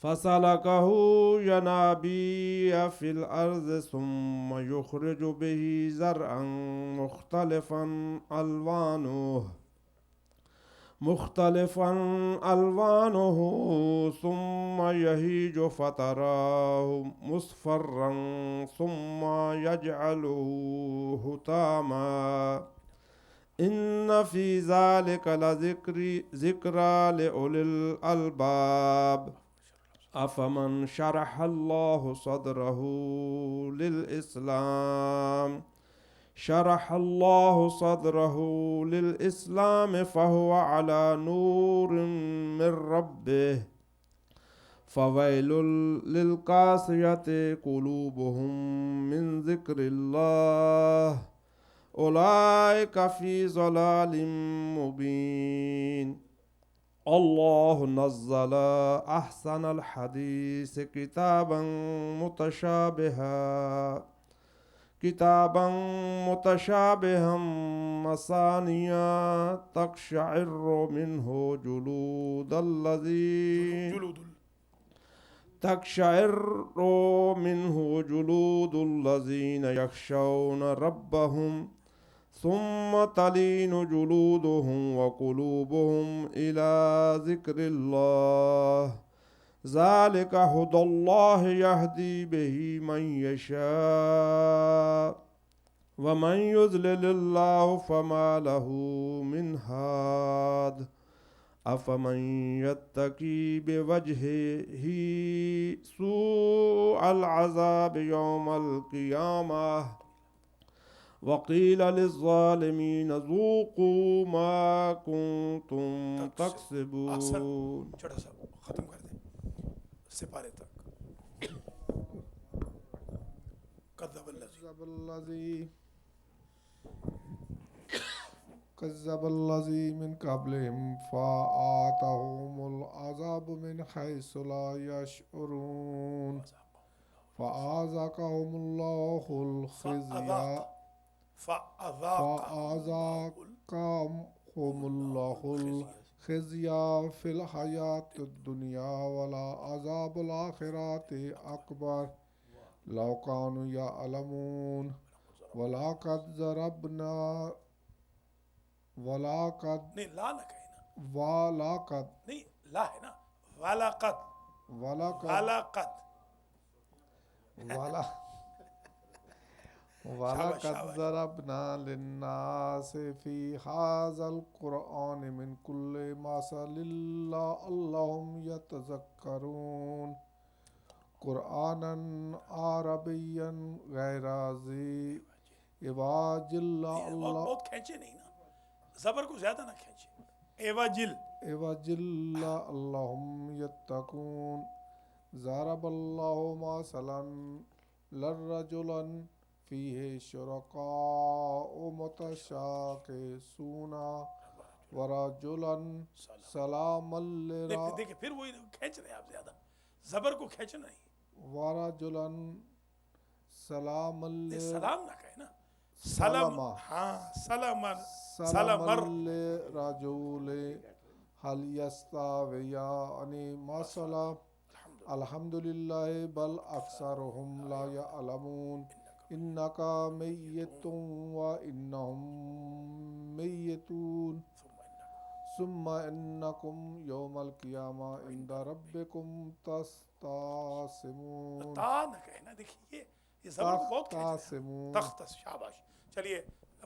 فسلكه ينابيع في الأرض ثم يخرج به زرعا مختلفا ألوانه ثم يهيج فتراه مصفرا ثم يجعله هطاما إن في ذلك ذكرى لأولي الألباب أفمن شرح الله صدره للإسلام فهو على نور من ربه فويل للقاسية قلوبهم من ذكر الله أولئك في ضلال مبين الله نزل أحسن الحديث كتابا متشابها مثانيا تقشعر منه جلود الذين يخشون ربهم ثم تلين جلودهم وقلوبهم إلى ذكر الله ذلك هدى الله يهدي به من يشاء ومن يضلل الله فما له من هاد أفمن يتقي بوجهه سوء العذاب يوم القيامة وقيل للظالمين ذوقوا ما كنتم تكسبون. چھوٹا سا ختم کر دیں سپارے تک. كذب الذي من قبلهم فآتهم العذاب من حيث لا يشعرون فأذاقهم الله الخزي في الحياة الدنيا ولعذاب الآخرة أكبر لو كانوا يعلمون ولقد ضربنا نہیں لا نہ کہنا نہیں لا ہے نا وَلَقَدْ ضَرَبْنَا لِلنَّاسِ فِي هَذَا الْقُرْآنِ مِنْ كُلِّ مَثَلٍ لَعَلَّهُمْ يَتَذَكَّرُونَ قُرْآنًا عَرَبِيًّا غَيْرَ ذِي عِوَجٍ بہت کھینچے نہیں نا، زبر کو زیادہ نہ کھینچے. عِوَجٍ لَعَلَّهُمْ يَتَّقُونَ ضَرَبَ اللَّهُ مَثَلًا لَرَجُلًا فِيهِ شُرَكَاءُ مُتَشَاكِسُونَ وَرَجُلًا سَلَامًا دیکھیں پھر وہی کھینچ رہے ہیں آپ زیادہ، زبر کو کھینچنا نہیں. وَرَجُلًا سَلَامًا سلام نہ کہے نا، سلام لِرَجُلٍ هَلْ يَسْتَوِيَانِ مَثَلًا الحمد للہ بل اکثرهم لا يعلمون انک میت وانہم میتون ثم انکم یوم القیامہ عند ربکم تختصمون. تا نہ کہنا، دیکھیے یہ زبر کو بہت تختصمون. شاباش. چلیے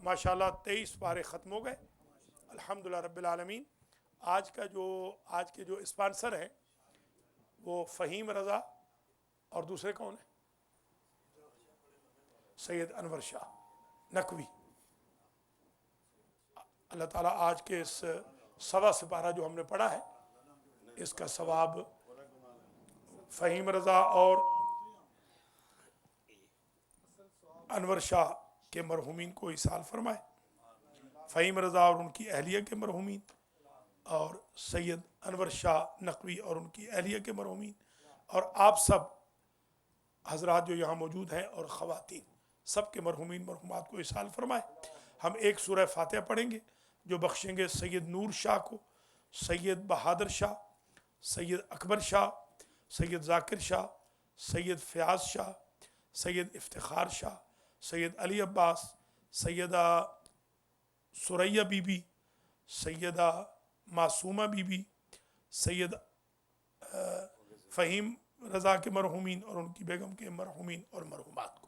ماشاءاللہ 23 پارے ختم ہو گئے الحمدللہ رب العالمین. آج کے جو اسپانسر ہیں وہ فہیم رضا اور دوسرے کون ہیں؟ سید انور شاہ نقوی. اللہ تعالیٰ آج کے اس سوا سپارہ جو ہم نے پڑھا ہے اس کا ثواب فہیم رضا اور انور شاہ کے مرحومین کو ایصال فرمائے. فہیم رضا اور ان کی اہلیہ کے مرحومین اور سید انور شاہ نقوی اور ان کی اہلیہ کے مرحومین، اور آپ سب حضرات جو یہاں موجود ہیں اور خواتین سب کے مرحومین مرحومات کو اصال فرمائے۔ ہم ایک سورہ فاتحہ پڑھیں گے جو بخشیں گے سید نور شاہ کو، سید بہادر شاہ، سید اکبر شاہ، سید ذاکر شاہ، سید فیاض شاہ، سید افتخار شاہ، سید علی عباس، سیدہ ثریہ بی بی، سیدہ معصومہ بی بی، سید فہیم رضا کے مرحومین اور ان کی بیگم کے مرحومین اور مرحومات کو۔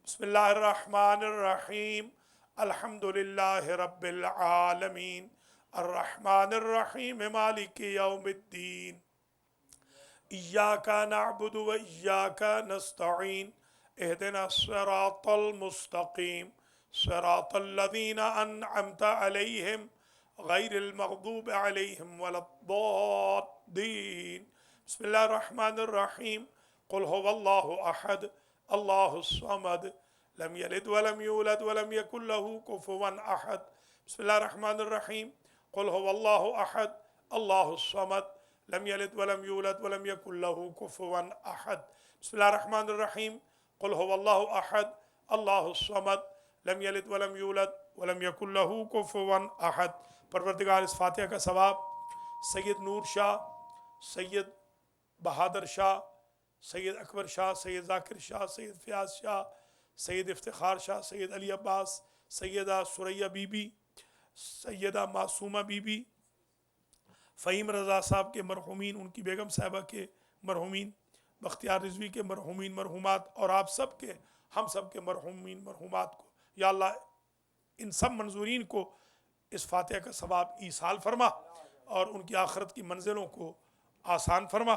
بسم اللہ الرحمن الرحیم، الحمد للہ رب العالمین، الرحمن الرحیم مالک یوم الدین، ایاک نعبد و ایاک نستعین، اہدنا الصراط المستقیم، صراط الذین انعمت علیہم غیر المغضوب علیہم ولا الضالین۔ بسم اللہ الرحمن الرحیم، قل هو اللہ احد اللہ الصمد لم یلد ولم یولد ولم یکن له کفوا احد۔ بسم اللہ الرحمن الرحیم، قل هو اللہ احد اللہ الصمد لم یلد ولم یولد ولم یکن له کفوا احد۔ بسم اللہ الرحمن الرحیم، قل هو اللہ احد اللہ الصمد لم یلد ولم یولد ولم یکن له کفوا احد۔ پروردگار اس فاتحہ کا ثواب سید نور شاہ، سید بہادر شاہ، سید اکبر شاہ، سید ذاکر شاہ، سید فیاض شاہ، سید افتخار شاہ، سید علی عباس، سیدہ ثریہ بی بی، سیدہ معصومہ بی بی، فہیم رضا صاحب کے مرحومین، ان کی بیگم صاحبہ کے مرحومین، بختیار رضوی کے مرحومین مرحومات، اور آپ سب کے، ہم سب کے مرحومین مرحومات کو یا اللہ ان سب منظورین کو اس فاتحہ کا ثواب ایصال فرما اور ان کی آخرت کی منزلوں کو آسان فرما۔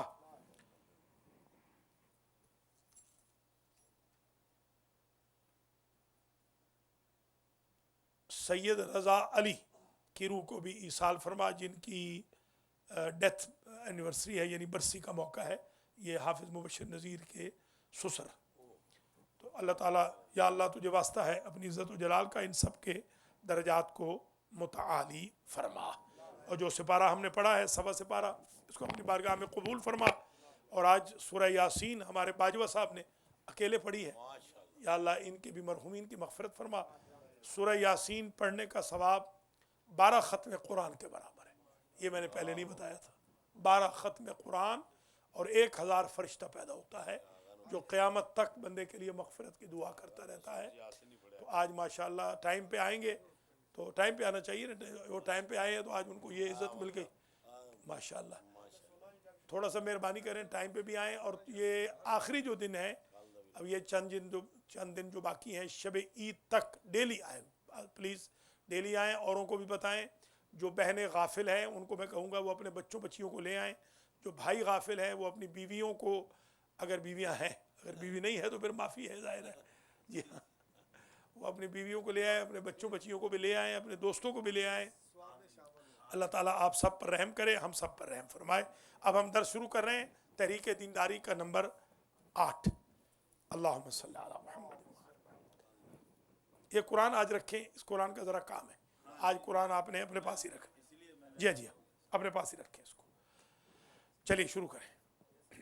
سید رضا علی کی روح کو بھی ایصال فرما، جن کی ڈیتھ اینیورسری ہے، یعنی برسی کا موقع ہے، یہ حافظ مبشر نذیر کے سسر۔ تو اللہ تعالیٰ یا اللہ تجھے واسطہ ہے اپنی عزت و جلال کا ان سب کے درجات کو متعالی فرما، اور جو سپارہ ہم نے پڑھا ہے سوا سپارہ، اس کو اپنی بارگاہ میں قبول فرما۔ اور آج سورہ یاسین ہمارے باجوہ صاحب نے اکیلے پڑھی ہے، یا اللہ ان کے بھی مرحومین کی مغفرت فرما۔ سورہ یاسین پڑھنے کا ثواب 12 ختم قرآن کے برابر ہے، یہ میں نے پہلے نہیں بتایا تھا۔ 12 ختم قرآن اور 1000 فرشتہ پیدا ہوتا ہے جو قیامت تک بندے کے لیے مغفرت کی دعا کرتا رہتا ہے۔ تو آج ماشاءاللہ ٹائم پہ آئیں گے تو ٹائم پہ آنا چاہیے نا، وہ ٹائم پہ آئے ہیں تو آج ان کو یہ عزت مل گئی ماشاءاللہ۔ تھوڑا سا مہربانی کریں، ٹائم پہ بھی آئیں، اور یہ آخری جو دن ہے، اب یہ چند دن جو باقی ہیں شب عید تک ڈیلی آئیں، پلیز ڈیلی آئیں، اوروں کو بھی بتائیں۔ جو بہنیں غافل ہیں ان کو میں کہوں گا وہ اپنے بچوں بچیوں کو لے آئیں۔ جو بھائی غافل ہیں وہ اپنی بیویوں کو، اگر بیویاں ہیں، اگر بیوی نہیں ہے تو پھر معافی ہے، ظاہر ہے، جی ہاں، وہ اپنی بیویوں کو لے آئیں، اپنے بچوں بچیوں کو بھی لے آئیں، اپنے دوستوں کو بھی لے آئیں۔ اللہ تعالیٰ آپ سب پر رحم کرے، ہم سب پر رحم فرمائے۔ اب ہم درس شروع کر رہے ہیں تحریک دینداری کا نمبر 8۔ اللہم صلی علی محمد۔ یہ قرآن آج رکھیں، اس قرآن کا ذرا کام ہے، آج قرآن آپ نے اپنے پاس ہی رکھا، جی ہاں اپنے پاس ہی رکھیں اس کو۔ چلیے شروع کریں۔